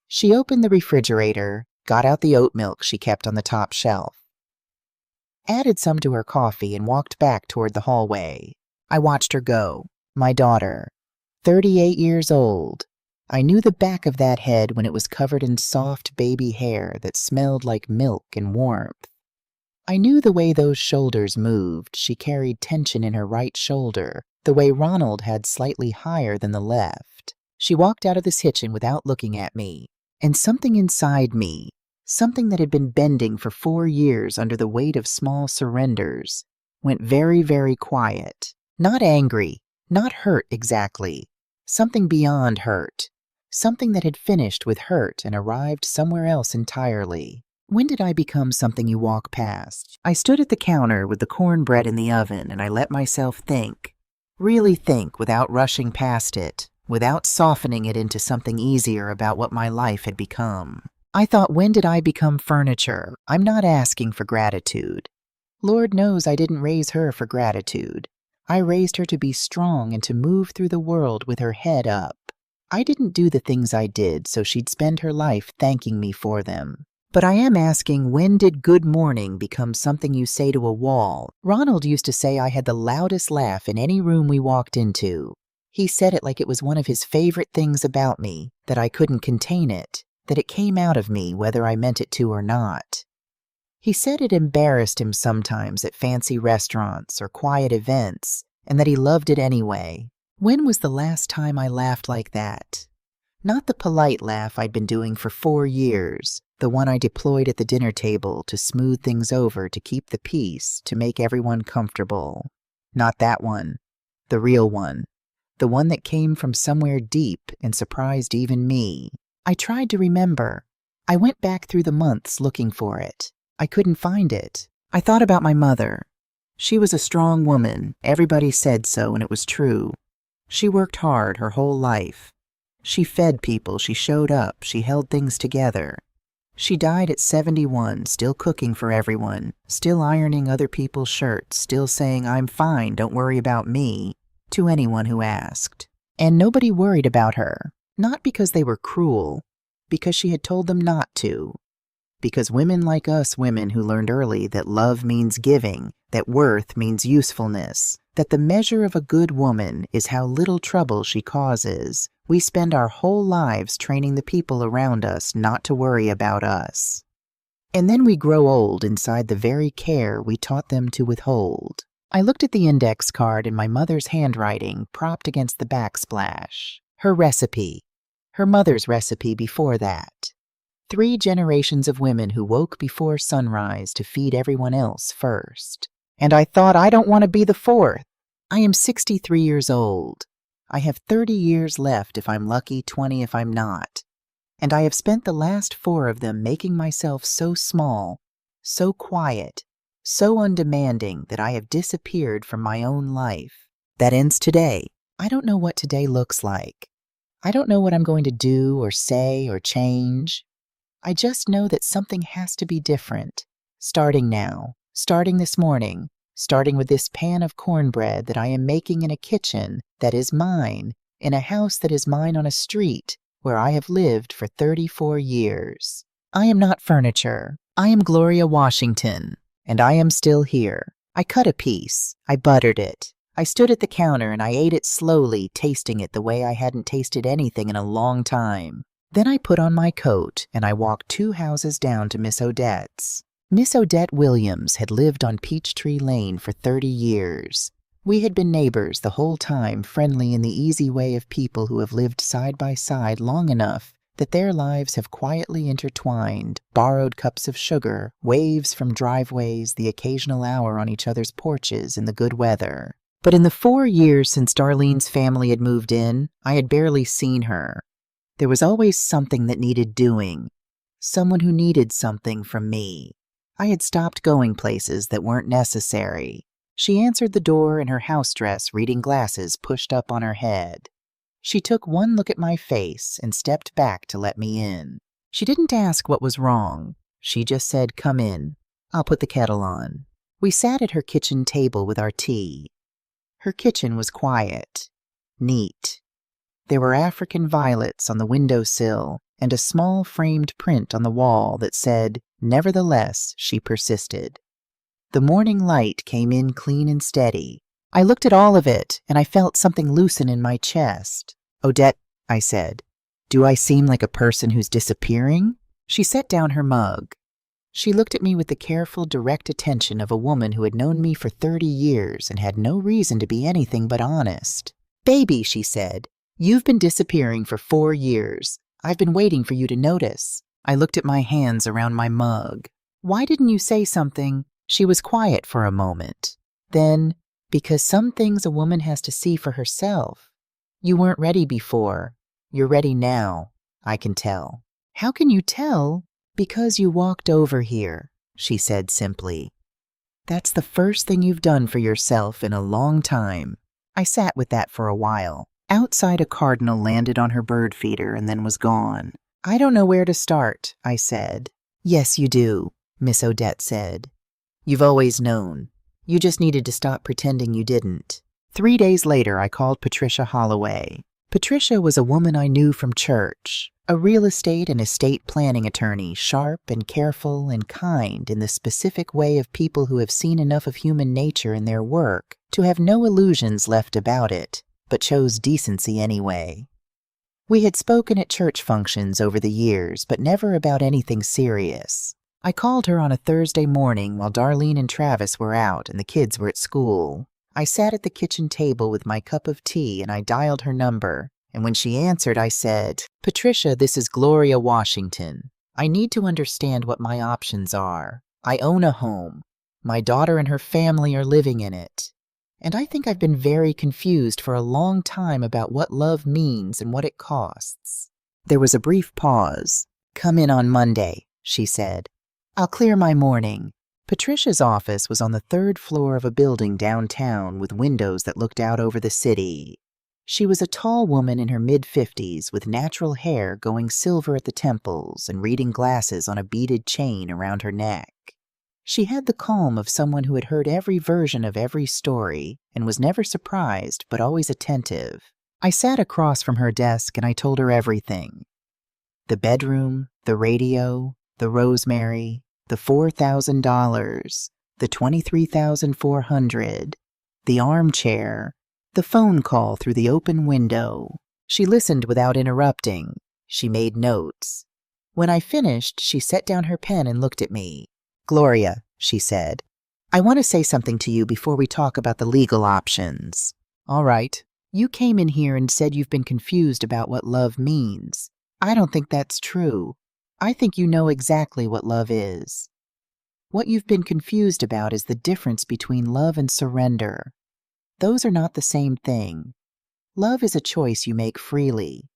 She opened the refrigerator, got out the oat milk she kept on the top shelf, added some to her coffee, and walked back toward the hallway. I watched her go. My daughter, 38 years old. I knew the back of that head when it was covered in soft baby hair that smelled like milk and warmth. I knew the way those shoulders moved. She carried tension in her right shoulder, the way Ronald had slightly higher than the left. She walked out of the kitchen without looking at me, and something inside me, something that had been bending for 4 years under the weight of small surrenders, went very, very quiet. Not angry, not hurt exactly. Something beyond hurt. Something that had finished with hurt and arrived somewhere else entirely. When did I become something you walk past? I stood at the counter with the cornbread in the oven, and I let myself think. Really think without rushing past it, without softening it into something easier about what my life had become. I thought, when did I become furniture? I'm not asking for gratitude. Lord knows I didn't raise her for gratitude. I raised her to be strong and to move through the world with her head up. I didn't do the things I did so she'd spend her life thanking me for them. But I am asking, when did good morning become something you say to a wall? Ronald used to say I had the loudest laugh in any room we walked into. He said it like it was one of his favorite things about me, that I couldn't contain it, that it came out of me whether I meant it to or not. He said it embarrassed him sometimes at fancy restaurants or quiet events, and that he loved it anyway. When was the last time I laughed like that? Not the polite laugh I'd been doing for 4 years, the one I deployed at the dinner table to smooth things over, to keep the peace, to make everyone comfortable. Not that one. The real one. The one that came from somewhere deep and surprised even me. I tried to remember. I went back through the months looking for it. I couldn't find it. I thought about my mother. She was a strong woman. Everybody said so, and it was true. She worked hard her whole life. She fed people, she showed up, she held things together. She died at 71, still cooking for everyone, still ironing other people's shirts, still saying, "I'm fine, don't worry about me," to anyone who asked. And nobody worried about her, not because they were cruel, because she had told them not to. Because women like us women who learned early that love means giving, that worth means usefulness, that the measure of a good woman is how little trouble she causes, we spend our whole lives training the people around us not to worry about us. And then we grow old inside the very care we taught them to withhold. I looked at the index card in my mother's handwriting propped against the backsplash. Her recipe. Her mother's recipe before that. 3 generations of women who woke before sunrise to feed everyone else first. And I thought, I don't want to be the 4th. I am 63 years old. I have 30 years left if I'm lucky, 20 if I'm not. And I have spent the last 4 of them making myself so small, so quiet, so undemanding that I have disappeared from my own life. That ends today. I don't know what today looks like. I don't know what I'm going to do or say or change. I just know that something has to be different, starting now, starting this morning, starting with this pan of cornbread that I am making in a kitchen that is mine, in a house that is mine on a street where I have lived for 34 years. I am not furniture. I am Gloria Washington, and I am still here. I cut a piece. I buttered it. I stood at the counter and I ate it slowly, tasting it the way I hadn't tasted anything in a long time. Then I put on my coat and I walked 2 houses down to Miss Odette's. Miss Odette Williams had lived on Peachtree Lane for 30 years. We had been neighbors the whole time, friendly in the easy way of people who have lived side by side long enough that their lives have quietly intertwined, borrowed cups of sugar, waves from driveways, the occasional hour on each other's porches in the good weather. But in the 4 years since Darlene's family had moved in, I had barely seen her. There was always something that needed doing, someone who needed something from me. I had stopped going places that weren't necessary. She answered the door in her house dress, reading glasses pushed up on her head. She took one look at my face and stepped back to let me in. She didn't ask what was wrong. She just said, "Come in. I'll put the kettle on." We sat at her kitchen table with our tea. Her kitchen was quiet, neat. There were African violets on the windowsill and a small framed print on the wall that said, "Nevertheless," she persisted. The morning light came in clean and steady. I looked at all of it, and I felt something loosen in my chest. "Odette," I said, "do I seem like a person who's disappearing?" She set down her mug. She looked at me with the careful, direct attention of a woman who had known me for 30 years and had no reason to be anything but honest. "Baby," she said, "you've been disappearing for 4 years. I've been waiting for you to notice." I looked at my hands around my mug. "Why didn't you say something?" She was quiet for a moment. Then, "Because some things a woman has to see for herself. You weren't ready before. You're ready now. I can tell." "How can you tell?" "Because you walked over here," she said simply. "That's the first thing you've done for yourself in a long time." I sat with that for a while. Outside, a cardinal landed on her bird feeder and then was gone. "I don't know where to start," I said. "Yes, you do," Miss Odette said. "You've always known. You just needed to stop pretending you didn't." 3 days later, I called Patricia Holloway. Patricia was a woman I knew from church, a real estate and estate planning attorney, sharp and careful and kind in the specific way of people who have seen enough of human nature in their work to have no illusions left about it, but chose decency anyway. We had spoken at church functions over the years, but never about anything serious. I called her on a Thursday morning while Darlene and Travis were out and the kids were at school. I sat at the kitchen table with my cup of tea and I dialed her number, and when she answered, I said, "Patricia, this is Gloria Washington. I need to understand what my options are. I own a home. My daughter and her family are living in it. And I think I've been very confused for a long time about what love means and what it costs." There was a brief pause. "Come in on Monday," she said. "I'll clear my morning." Patricia's office was on the third floor of a building downtown with windows that looked out over the city. She was a tall woman in her mid-50s with natural hair going silver at the temples and reading glasses on a beaded chain around her neck. She had the calm of someone who had heard every version of every story and was never surprised but always attentive. I sat across from her desk and I told her everything. The bedroom, the radio, the rosemary, the $4,000, the $23,400, the armchair, the phone call through the open window. She listened without interrupting. She made notes. When I finished, she set down her pen and looked at me. "Gloria," she said, "I want to say something to you before we talk about the legal options." "All right. You came in here and said you've been confused about what love means. I don't think that's true. I think you know exactly what love is. What you've been confused about is the difference between love and surrender. Those are not the same thing. Love is a choice you make freely.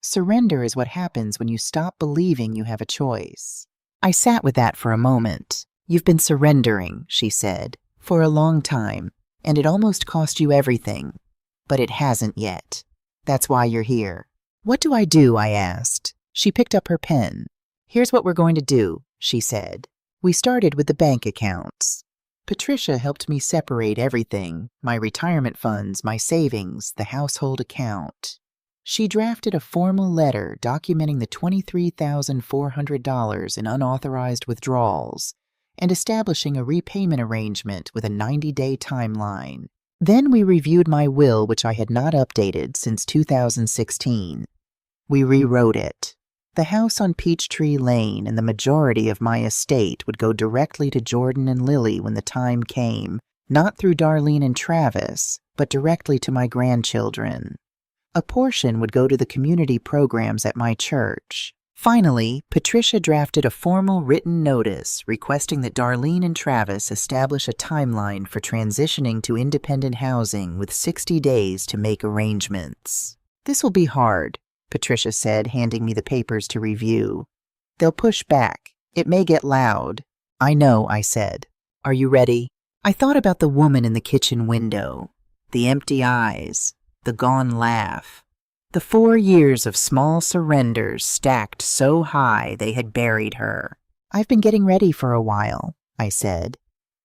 Surrender is what happens when you stop believing you have a choice." I sat with that for a moment. "You've been surrendering," she said, "for a long time, and it almost cost you everything. But it hasn't yet. That's why you're here." "What do I do?" I asked. She picked up her pen. "Here's what we're going to do," she said. We started with the bank accounts. Patricia helped me separate everything, my retirement funds, my savings, the household account. She drafted a formal letter documenting the $23,400 in unauthorized withdrawals and establishing a repayment arrangement with a 90-day timeline. Then we reviewed my will, which I had not updated since 2016. We rewrote it. The house on Peachtree Lane and the majority of my estate would go directly to Jordan and Lily when the time came, not through Darlene and Travis, but directly to my grandchildren. A portion would go to the community programs at my church. Finally, Patricia drafted a formal written notice requesting that Darlene and Travis establish a timeline for transitioning to independent housing with 60 days to make arrangements. "This will be hard," Patricia said, handing me the papers to review. "They'll push back. It may get loud." "I know," I said. "Are you ready?" I thought about the woman in the kitchen window, the empty eyes, the gone laugh, the 4 years of small surrenders stacked so high they had buried her. "I've been getting ready for a while," I said.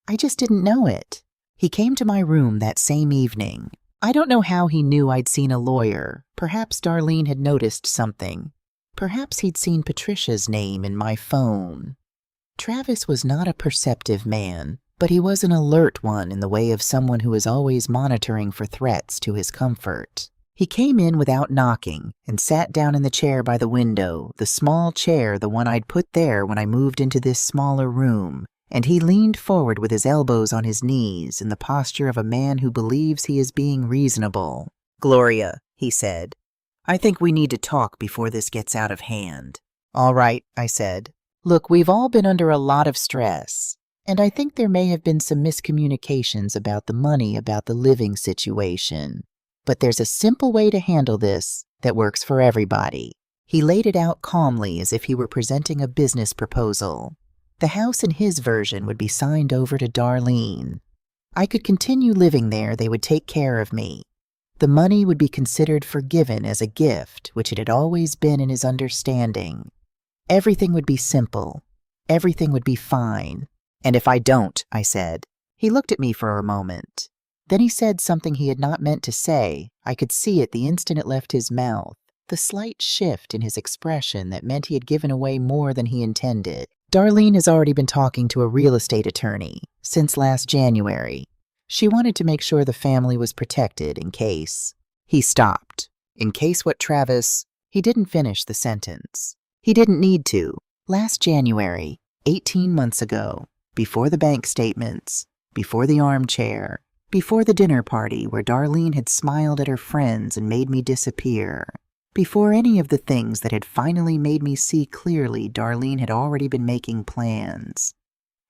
"I just didn't know it." He came to my room that same evening. I don't know how he knew I'd seen a lawyer. Perhaps Darlene had noticed something. Perhaps he'd seen Patricia's name in my phone. Travis was not a perceptive man, but he was an alert one in the way of someone who is always monitoring for threats to his comfort. He came in without knocking and sat down in the chair by the window, the small chair, the one I'd put there when I moved into this smaller room, and he leaned forward with his elbows on his knees in the posture of a man who believes he is being reasonable. "Gloria," he said, "I think we need to talk before this gets out of hand." "All right," I said. "Look, we've all been under a lot of stress, and I think there may have been some miscommunications about the money, about the living situation. But there's a simple way to handle this that works for everybody." He laid it out calmly as if he were presenting a business proposal. The house in his version would be signed over to Darlene. I could continue living there. They would take care of me. The money would be considered forgiven as a gift, which it had always been in his understanding. Everything would be simple. Everything would be fine. "And if I don't," I said. He looked at me for a moment. Then he said something he had not meant to say. I could see it the instant it left his mouth, the slight shift in his expression that meant he had given away more than he intended. Darlene has already been talking to a real estate attorney since last January. She wanted to make sure the family was protected in case. He stopped. In case what, Travis? He didn't finish the sentence. He didn't need to. Last January, 18 months ago, before the bank statements, before the armchair, before the dinner party where Darlene had smiled at her friends and made me disappear, before any of the things that had finally made me see clearly, Darlene had already been making plans,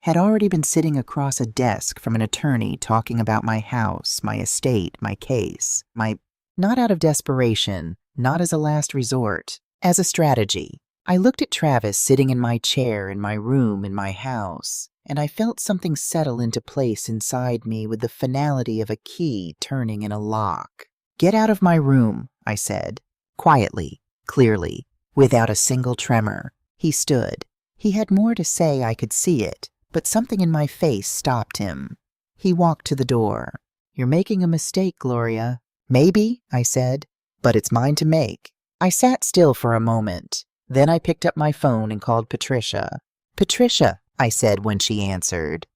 had already been sitting across a desk from an attorney talking about my house, my estate, my case, not out of desperation, not as a last resort, as a strategy. I looked at Travis sitting in my chair in my room in my house, and I felt something settle into place inside me with the finality of a key turning in a lock. "Get out of my room," I said, quietly, clearly, without a single tremor. He stood. He had more to say, I could see it, but something in my face stopped him. He walked to the door. "You're making a mistake, Gloria." "Maybe," I said, "but it's mine to make." I sat still for a moment. Then I picked up my phone and called Patricia. "Patricia," I said when she answered.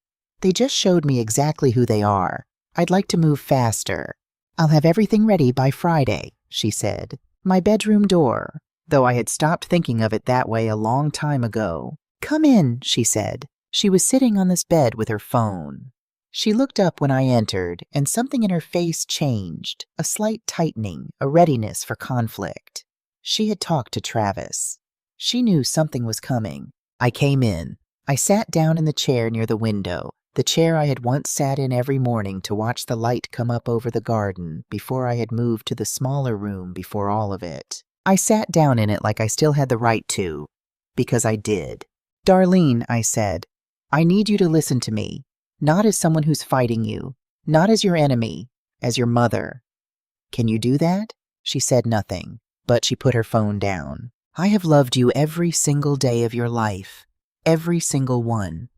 "They just showed me exactly who they are. I'd like to move faster. I'll have everything ready by Friday," she said. "My bedroom door," though I had stopped thinking of it that way a long time ago. "Come in," she said. She was sitting on this bed with her phone. She looked up when I entered, and something in her face changed, a slight tightening, a readiness for conflict. She had talked to Travis. She knew something was coming. I came in. I sat down in the chair near the window, the chair I had once sat in every morning to watch the light come up over the garden before I had moved to the smaller room before all of it. I sat down in it like I still had the right to, because I did. "Darlene," I said, "I need you to listen to me, not as someone who's fighting you, not as your enemy, as your mother." "Can you do that?" She said nothing, but she put her phone down. "I have loved you every single day of your life, every single one.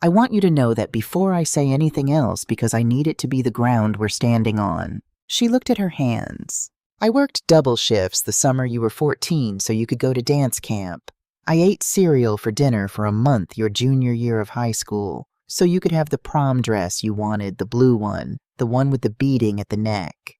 I want you to know that before I say anything else, because I need it to be the ground we're standing on." She looked at her hands. "I worked double shifts the summer you were 14 so you could go to dance camp. I ate cereal for dinner for a month your junior year of high school so you could have the prom dress you wanted, the blue one, the one with the beading at the neck.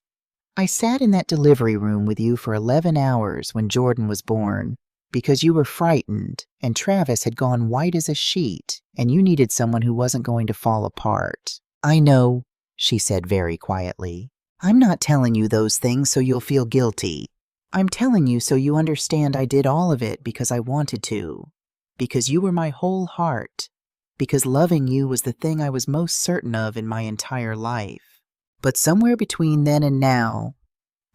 I sat in that delivery room with you for 11 hours when Jordan was born because you were frightened and Travis had gone white as a sheet and you needed someone who wasn't going to fall apart. I know," she said very quietly. "I'm not telling you those things so you'll feel guilty. I'm telling you so you understand I did all of it because I wanted to, because you were my whole heart, because loving you was the thing I was most certain of in my entire life. But somewhere between then and now,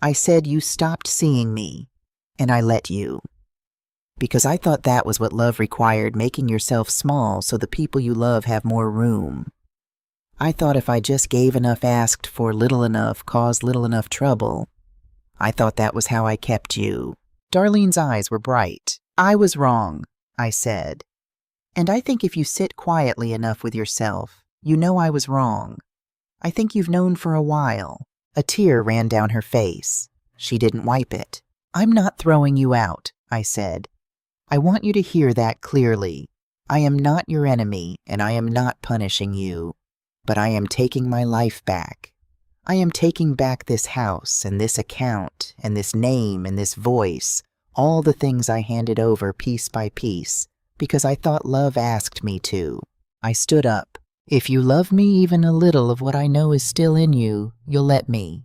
I said you stopped seeing me, and I let you. Because I thought that was what love required, making yourself small so the people you love have more room. I thought if I just gave enough, asked for little enough, caused little enough trouble, I thought that was how I kept you." Darlene's eyes were bright. "I was wrong," I said. "And I think if you sit quietly enough with yourself, you know I was wrong. I think you've known for a while." A tear ran down her face. She didn't wipe it. "I'm not throwing you out," I said. "I want you to hear that clearly. I am not your enemy, and I am not punishing you. But I am taking my life back. I am taking back this house, and this account, and this name, and this voice, all the things I handed over piece by piece, because I thought love asked me to." I stood up. "If you love me even a little of what I know is still in you, you'll let me.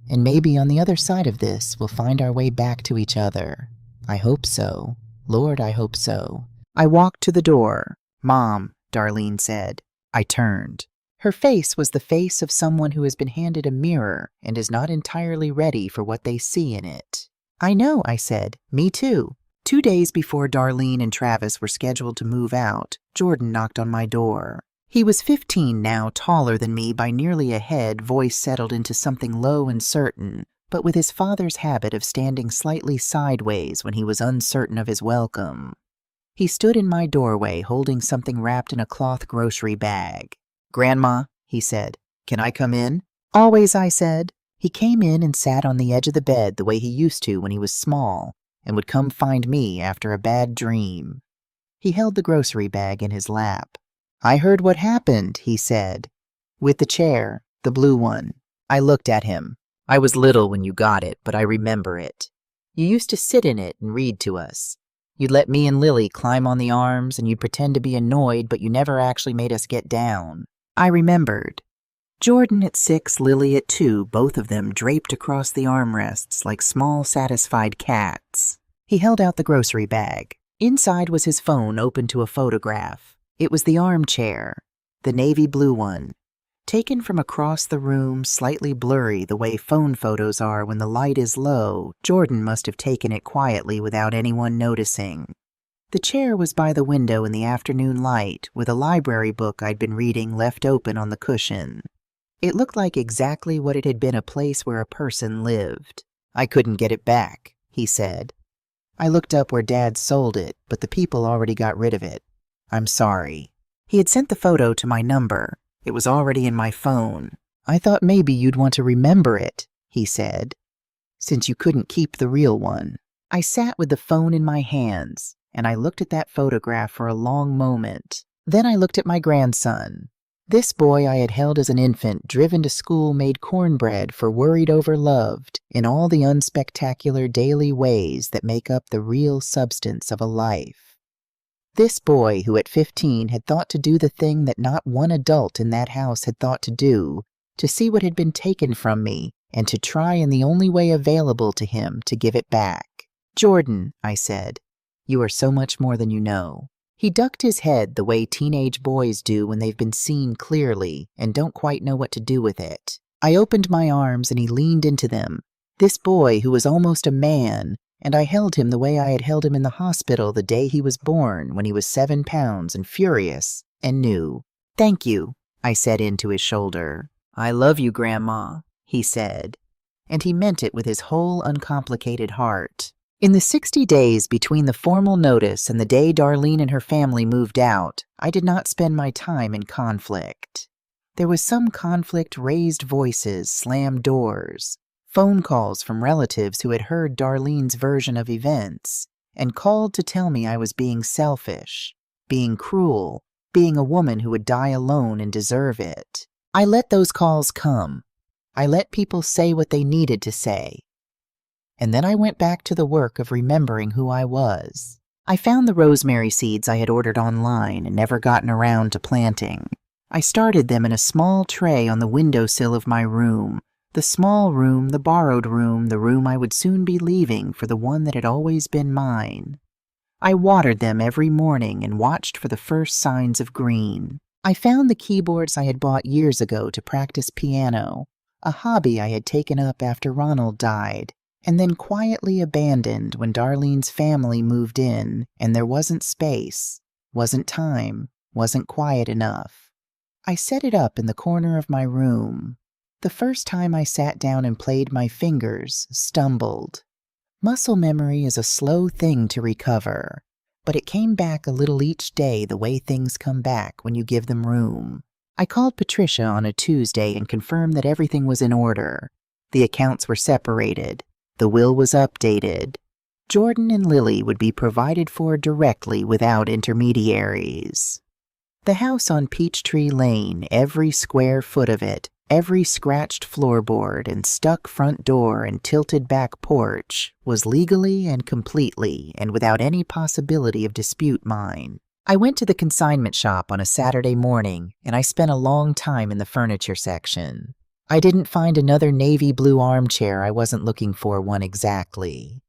And maybe on the other side of this, we'll find our way back to each other. I hope so. Lord, I hope so." I walked to the door. "Mom," Darlene said. I turned. Her face was the face of someone who has been handed a mirror and is not entirely ready for what they see in it. "I know," I said. "Me too." 2 days before Darlene and Travis were scheduled to move out, Jordan knocked on my door. He was 15 now, taller than me by nearly a head, voice settled into something low and certain, but with his father's habit of standing slightly sideways when he was uncertain of his welcome. He stood in my doorway holding something wrapped in a cloth grocery bag. "Grandma," he said, "can I come in?" Always, I said. He came in and sat on the edge of the bed the way he used to when he was small, and would come find me after a bad dream. He held the grocery bag in his lap. I heard what happened, he said. With the chair, the blue one. I looked at him. I was little when you got it, but I remember it. You used to sit in it and read to us. You'd let me and Lily climb on the arms, and you'd pretend to be annoyed, but you never actually made us get down. I remembered. Jordan at 6, Lily at 2, both of them draped across the armrests like small, satisfied cats. He held out the grocery bag. Inside was his phone open to a photograph. It was the armchair, the navy blue one. Taken from across the room, slightly blurry the way phone photos are when the light is low, Jordan must have taken it quietly without anyone noticing. The chair was by the window in the afternoon light, with a library book I'd been reading left open on the cushion. It looked like exactly what it had been, a place where a person lived. I couldn't get it back, he said. I looked up where Dad sold it, but the people already got rid of it. I'm sorry. He had sent the photo to my number. It was already in my phone. I thought maybe you'd want to remember it, he said, since you couldn't keep the real one. I sat with the phone in my hands, and I looked at that photograph for a long moment. Then I looked at my grandson. This boy I had held as an infant, driven to school, made cornbread for, worried over, loved, in all the unspectacular daily ways that make up the real substance of a life. This boy who at 15 had thought to do the thing that not one adult in that house had thought to do, to see what had been taken from me, and to try in the only way available to him to give it back. Jordan, I said, you are so much more than you know. He ducked his head the way teenage boys do when they've been seen clearly and don't quite know what to do with it. I opened my arms and he leaned into them. This boy who was almost a man, and I held him the way I had held him in the hospital the day he was born, when he was 7 pounds and furious and new. Thank you, I said into his shoulder. I love you, Grandma, he said, and he meant it with his whole uncomplicated heart. In the 60 days between the formal notice and the day Darlene and her family moved out, I did not spend my time in conflict. There was some conflict, raised voices, slammed doors, phone calls from relatives who had heard Darlene's version of events and called to tell me I was being selfish, being cruel, being a woman who would die alone and deserve it. I let those calls come. I let people say what they needed to say. And then I went back to the work of remembering who I was. I found the rosemary seeds I had ordered online and never gotten around to planting. I started them in a small tray on the windowsill of my room, the small room, the borrowed room, the room I would soon be leaving for the one that had always been mine. I watered them every morning and watched for the first signs of green. I found the keyboards I had bought years ago to practice piano, a hobby I had taken up after Ronald died, and then quietly abandoned when Darlene's family moved in and there wasn't space, wasn't time, wasn't quiet enough. I set it up in the corner of my room. The first time I sat down and played, my fingers stumbled. Muscle memory is a slow thing to recover, but it came back a little each day the way things come back when you give them room. I called Patricia on a Tuesday and confirmed that everything was in order. The accounts were separated. The will was updated. Jordan and Lily would be provided for directly without intermediaries. The house on Peachtree Lane, every square foot of it, every scratched floorboard and stuck front door and tilted back porch, was legally and completely and without any possibility of dispute mine. I went to the consignment shop on a Saturday morning, and I spent a long time in the furniture section. I didn't find another navy blue armchair. I wasn't looking for one exactly.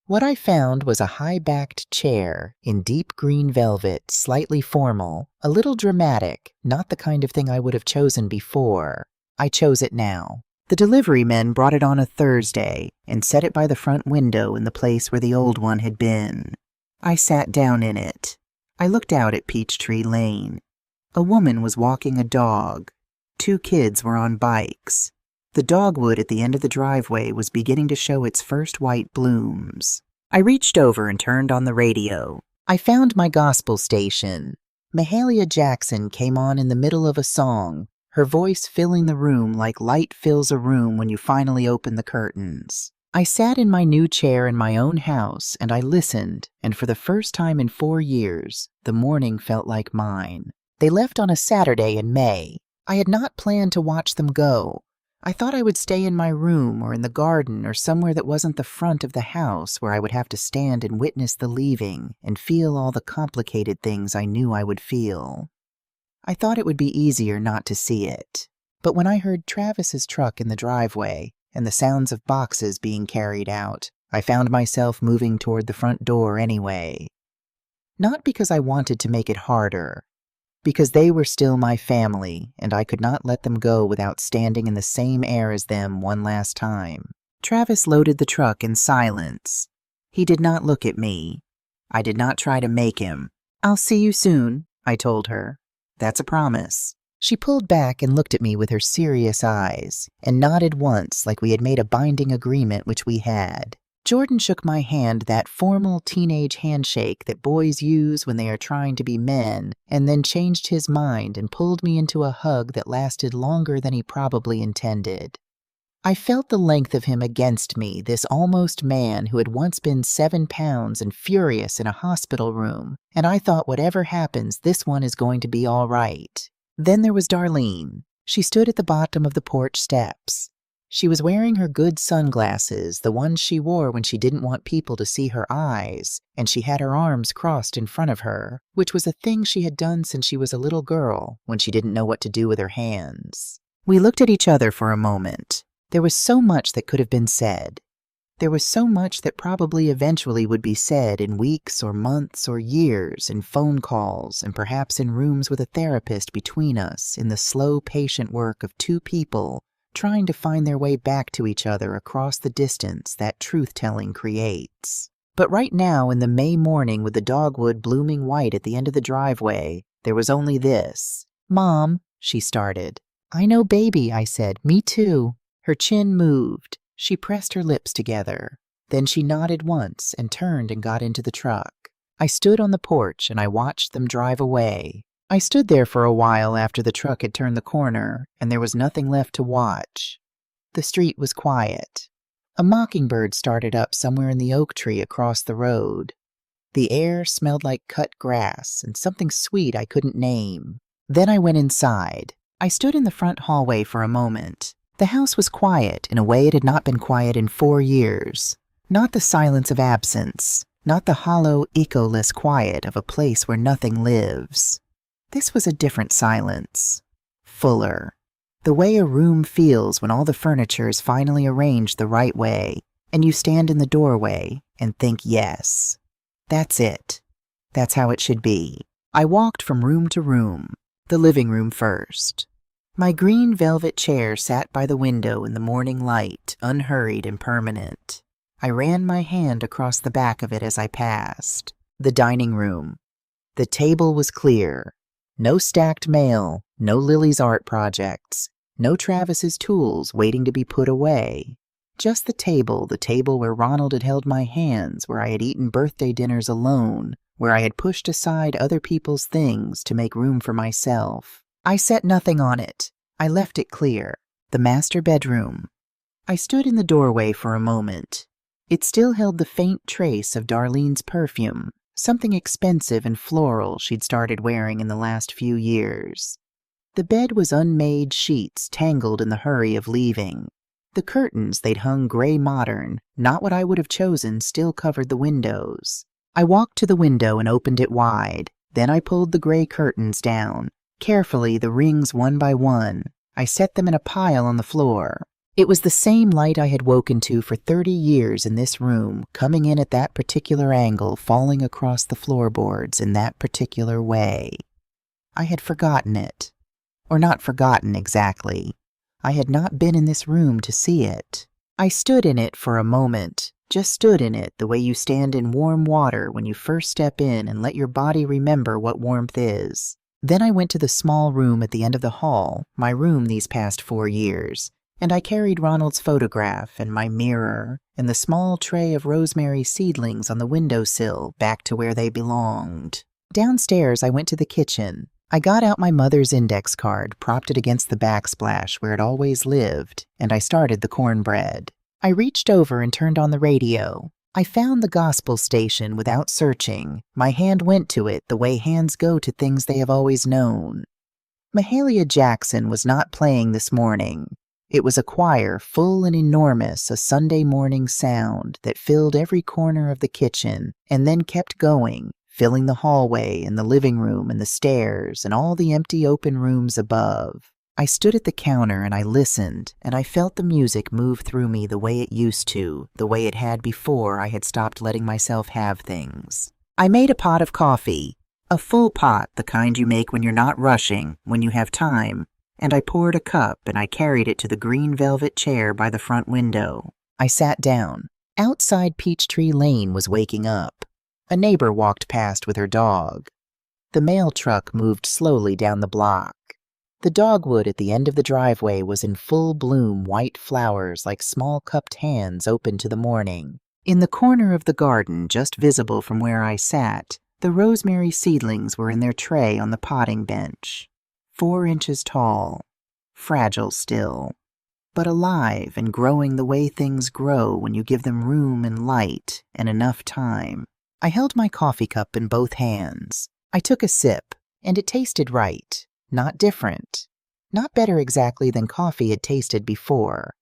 What I found was a high-backed chair in deep green velvet, slightly formal, a little dramatic, not the kind of thing I would have chosen before. I chose it now. The delivery men brought it on a Thursday and set it by the front window in the place where the old one had been. I sat down in it. I looked out at Peachtree Lane. A woman was walking a dog. 2 kids were on bikes. The dogwood at the end of the driveway was beginning to show its first white blooms. I reached over and turned on the radio. I found my gospel station. Mahalia Jackson came on in the middle of a song, her voice filling the room like light fills a room when you finally open the curtains. I sat in my new chair in my own house and I listened, and for the first time in 4 years, the morning felt like mine. They left on a Saturday in May. I had not planned to watch them go. I thought I would stay in my room or in the garden or somewhere that wasn't the front of the house where I would have to stand and witness the leaving and feel all the complicated things I knew I would feel. I thought it would be easier not to see it. But when I heard Travis's truck in the driveway and the sounds of boxes being carried out, I found myself moving toward the front door anyway. Not because I wanted to make it harder, because they were still my family, and I could not let them go without standing in the same air as them one last time. Travis loaded the truck in silence. He did not look at me. I did not try to make him. "I'll see you soon," I told her. "That's a promise." She pulled back and looked at me with her serious eyes, and nodded once like we had made a binding agreement, which we had. Jordan shook my hand, that formal teenage handshake that boys use when they are trying to be men, and then changed his mind and pulled me into a hug that lasted longer than he probably intended. I felt the length of him against me, this almost man who had once been 7 pounds and furious in a hospital room, and I thought whatever happens, this one is going to be all right. Then there was Darlene. She stood at the bottom of the porch steps. She was wearing her good sunglasses, the ones she wore when she didn't want people to see her eyes, and she had her arms crossed in front of her, which was a thing she had done since she was a little girl, when she didn't know what to do with her hands. We looked at each other for a moment. There was so much that could have been said. There was so much that probably eventually would be said in weeks or months or years, in phone calls, and perhaps in rooms with a therapist between us, in the slow, patient work of 2 people trying to find their way back to each other across the distance that truth-telling creates. But right now, in the May morning with the dogwood blooming white at the end of the driveway, there was only this. "Mom," she started. "I know, baby," I said. "Me too." Her chin moved. She pressed her lips together. Then she nodded once and turned and got into the truck. I stood on the porch and I watched them drive away. I stood there for a while after the truck had turned the corner, and there was nothing left to watch. The street was quiet. A mockingbird started up somewhere in the oak tree across the road. The air smelled like cut grass and something sweet I couldn't name. Then I went inside. I stood in the front hallway for a moment. The house was quiet in a way it had not been quiet in 4 years. Not the silence of absence, not the hollow, echoless quiet of a place where nothing lives. This was a different silence. Fuller. The way a room feels when all the furniture is finally arranged the right way, and you stand in the doorway and think, yes, that's it. That's how it should be. I walked from room to room, the living room first. My green velvet chair sat by the window in the morning light, unhurried and permanent. I ran my hand across the back of it as I passed. The dining room. The table was clear. No stacked mail, no Lily's art projects, no Travis's tools waiting to be put away. Just the table where Ronald had held my hands, where I had eaten birthday dinners alone, where I had pushed aside other people's things to make room for myself. I set nothing on it. I left it clear. The master bedroom. I stood in the doorway for a moment. It still held the faint trace of Darlene's perfume, something expensive and floral she'd started wearing in the last few years. The bed was unmade sheets tangled in the hurry of leaving. The curtains they'd hung gray modern, not what I would have chosen, still covered the windows. I walked to the window and opened it wide. Then I pulled the gray curtains down. Carefully, the rings one by one. I set them in a pile on the floor. It was the same light I had woken to for 30 years in this room, coming in at that particular angle, falling across the floorboards in that particular way. I had forgotten it. Or not forgotten exactly. I had not been in this room to see it. I stood in it for a moment, just stood in it the way you stand in warm water when you first step in and let your body remember what warmth is. Then I went to the small room at the end of the hall, my room these past 4 years, and I carried Ronald's photograph and my mirror and the small tray of rosemary seedlings on the windowsill back to where they belonged. Downstairs, I went to the kitchen. I got out my mother's index card, propped it against the backsplash where it always lived, and I started the cornbread. I reached over and turned on the radio. I found the gospel station without searching. My hand went to it the way hands go to things they have always known. Mahalia Jackson was not playing this morning. It was a choir full and enormous, a Sunday morning sound that filled every corner of the kitchen and then kept going, filling the hallway and the living room and the stairs and all the empty open rooms above. I stood at the counter and I listened, and I felt the music move through me the way it used to, the way it had before I had stopped letting myself have things. I made a pot of coffee, a full pot, the kind you make when you're not rushing, when you have time, and I poured a cup and I carried it to the green velvet chair by the front window. I sat down. Outside Peachtree Lane was waking up. A neighbor walked past with her dog. The mail truck moved slowly down the block. The dogwood at the end of the driveway was in full bloom, white flowers like small cupped hands open to the morning. In the corner of the garden, just visible from where I sat, the rosemary seedlings were in their tray on the potting bench. 4 inches tall, fragile still, but alive and growing the way things grow when you give them room and light and enough time. I held my coffee cup in both hands. I took a sip, and it tasted right. Not different. Not better exactly than coffee had tasted before.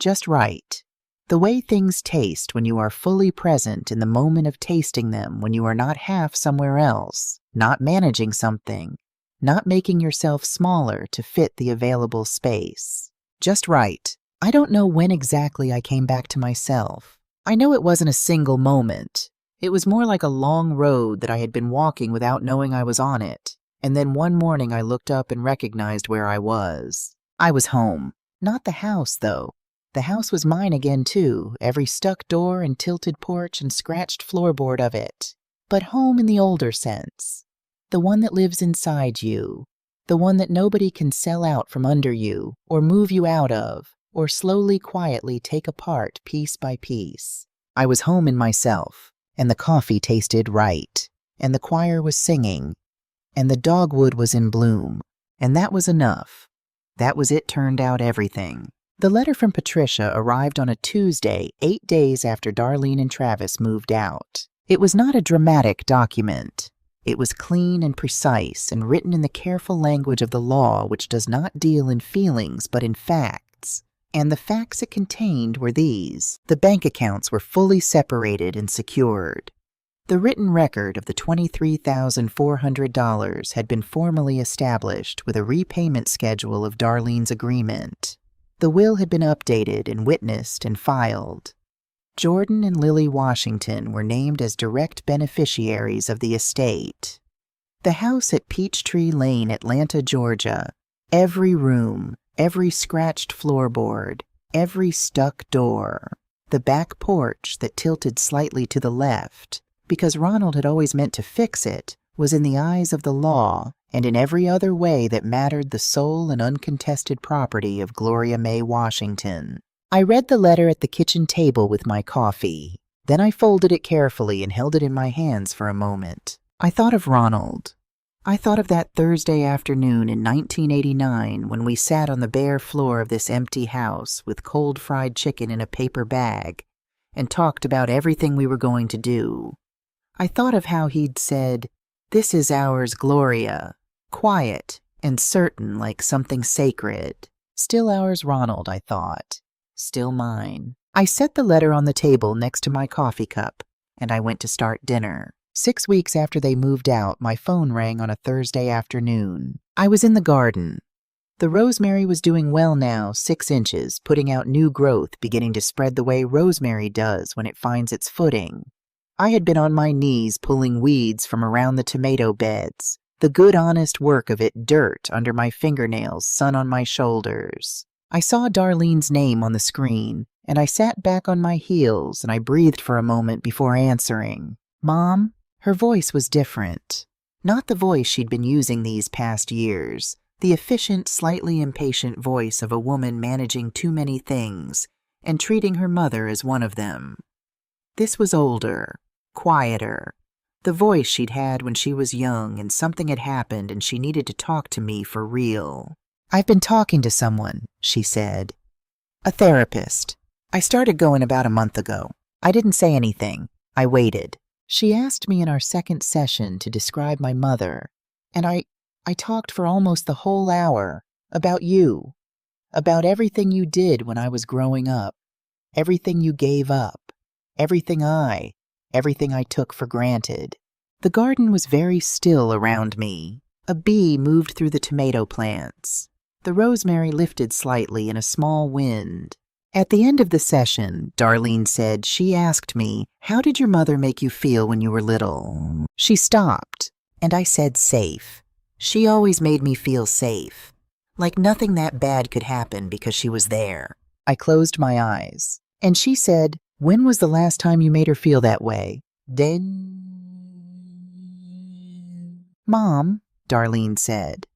Just right. The way things taste when you are fully present in the moment of tasting them, when you are not half somewhere else, not managing something, not making yourself smaller to fit the available space. Just right. I don't know when exactly I came back to myself. I know it wasn't a single moment. It was more like a long road that I had been walking without knowing I was on it. And then one morning I looked up and recognized where I was. I was home. Not the house, though. The house was mine again, too, every stuck door and tilted porch and scratched floorboard of it. But home in the older sense. The one that lives inside you. The one that nobody can sell out from under you, or move you out of, or slowly, quietly take apart piece by piece. I was home in myself, and the coffee tasted right, and the choir was singing, and the dogwood was in bloom, and that was enough. That was it, turned out everything. The letter from Patricia arrived on a Tuesday, 8 days after Darlene and Travis moved out. It was not a dramatic document. It was clean and precise and written in the careful language of the law, which does not deal in feelings but in facts. And the facts it contained were these. The bank accounts were fully separated and secured. The written record of the $23,400 had been formally established with a repayment schedule of Darlene's agreement. The will had been updated and witnessed and filed. Jordan and Lily Washington were named as direct beneficiaries of the estate. The house at Peachtree Lane, Atlanta, Georgia, every room, every scratched floorboard, every stuck door, the back porch that tilted slightly to the left, because Ronald had always meant to fix it, was in the eyes of the law and in every other way that mattered the sole and uncontested property of Gloria May Washington. I read the letter at the kitchen table with my coffee. Then I folded it carefully and held it in my hands for a moment. I thought of Ronald. I thought of that Thursday afternoon in 1989 when we sat on the bare floor of this empty house with cold fried chicken in a paper bag and talked about everything we were going to do. I thought of how he'd said, "This is ours, Gloria," quiet and certain like something sacred. Still ours, Ronald, I thought. Still mine. I set the letter on the table next to my coffee cup, and I went to start dinner. 6 weeks after they moved out, my phone rang on a Thursday afternoon. I was in the garden. The rosemary was doing well now, 6 inches, putting out new growth, beginning to spread the way rosemary does when it finds its footing. I had been on my knees pulling weeds from around the tomato beds, the good honest work of it, dirt under my fingernails, sun on my shoulders. I saw Darlene's name on the screen, and I sat back on my heels and I breathed for a moment before answering. "Mom?" Her voice was different. Not the voice she'd been using these past years, the efficient, slightly impatient voice of a woman managing too many things and treating her mother as one of them. This was older, quieter, The voice she'd had when she was young and something had happened and she needed to talk to me for real. "I've been talking to someone," she said. "A therapist. I started going about a month ago. I didn't say anything. I waited. She asked me in our second session to describe my mother, and I talked for almost the whole hour about you, about everything you did when I was growing up, everything you gave up, everything I took for granted." The garden was very still around me. A bee moved through the tomato plants. The rosemary lifted slightly in a small wind. At the end of the session, Darlene said she asked me, "How did your mother make you feel when you were little?" She stopped, and I said safe. She always made me feel safe, like nothing that bad could happen because she was there. I closed my eyes, and she said, "When was the last time you made her feel that way?" "Then..." "Mom," Darlene said.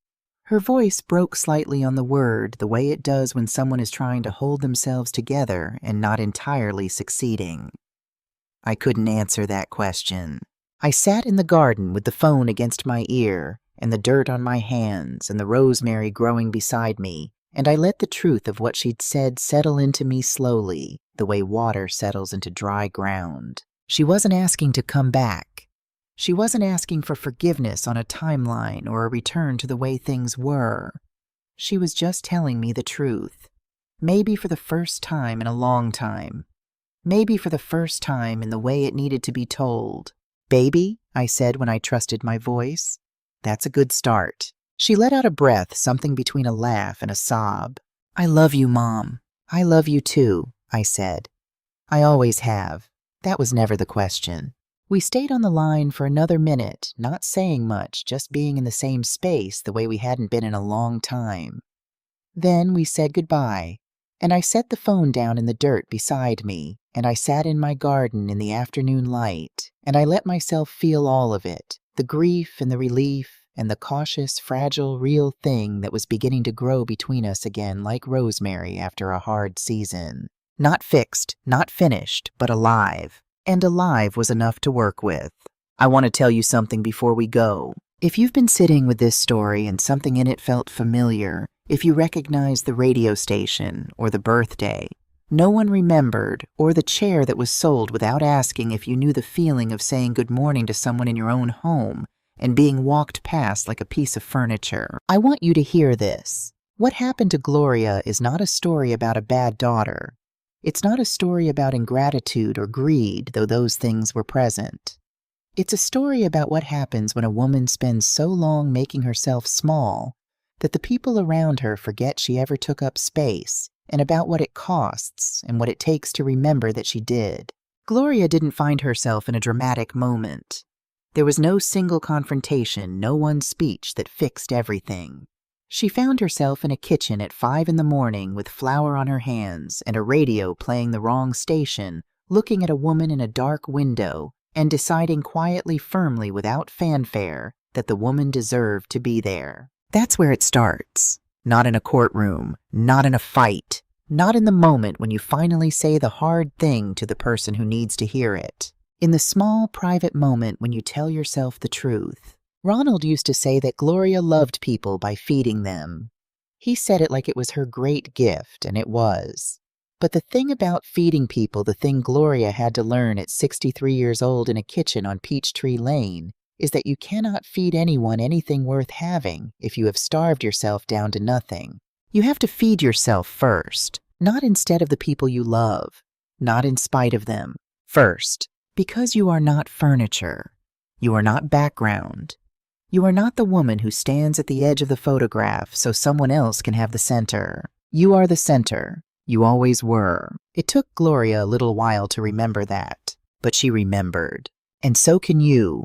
Her voice broke slightly on the word, the way it does when someone is trying to hold themselves together and not entirely succeeding. I couldn't answer that question. I sat in the garden with the phone against my ear and the dirt on my hands and the rosemary growing beside me, and I let the truth of what she'd said settle into me slowly, the way water settles into dry ground. She wasn't asking to come back. She wasn't asking for forgiveness on a timeline or a return to the way things were. She was just telling me the truth. Maybe for the first time in a long time. Maybe for the first time in the way it needed to be told. "Baby," I said when I trusted my voice. "That's a good start." She let out a breath, something between a laugh and a sob. "I love you, Mom. I love you too," I said. "I always have. That was never the question." We stayed on the line for another minute, not saying much, just being in the same space the way we hadn't been in a long time. Then we said goodbye, and I set the phone down in the dirt beside me, and I sat in my garden in the afternoon light, and I let myself feel all of it, the grief and the relief and the cautious, fragile, real thing that was beginning to grow between us again like rosemary after a hard season. Not fixed, not finished, but alive. And alive was enough to work with. I want to tell you something before we go. If you've been sitting with this story and something in it felt familiar, if you recognize the radio station or the birthday, no one remembered, or the chair that was sold without asking if you knew the feeling of saying good morning to someone in your own home and being walked past like a piece of furniture, I want you to hear this. What happened to Gloria is not a story about a bad daughter. It's not a story about ingratitude or greed, though those things were present. It's a story about what happens when a woman spends so long making herself small that the people around her forget she ever took up space, and about what it costs and what it takes to remember that she did. Gloria didn't find herself in a dramatic moment. There was no single confrontation, no one speech that fixed everything. She found herself in a kitchen at 5 a.m. with flour on her hands and a radio playing the wrong station, looking at a woman in a dark window and deciding quietly, firmly, without fanfare, that the woman deserved to be there. That's where it starts. Not in a courtroom, not in a fight, not in the moment when you finally say the hard thing to the person who needs to hear it. In the small, private moment when you tell yourself the truth. Ronald used to say that Gloria loved people by feeding them. He said it like it was her great gift, and it was. But the thing about feeding people, the thing Gloria had to learn at 63 years old in a kitchen on Peachtree Lane, is that you cannot feed anyone anything worth having if you have starved yourself down to nothing. You have to feed yourself first, not instead of the people you love, not in spite of them. First, because you are not furniture. You are not background. You are not the woman who stands at the edge of the photograph so someone else can have the center. You are the center. You always were. It took Gloria a little while to remember that, but she remembered. And so can you.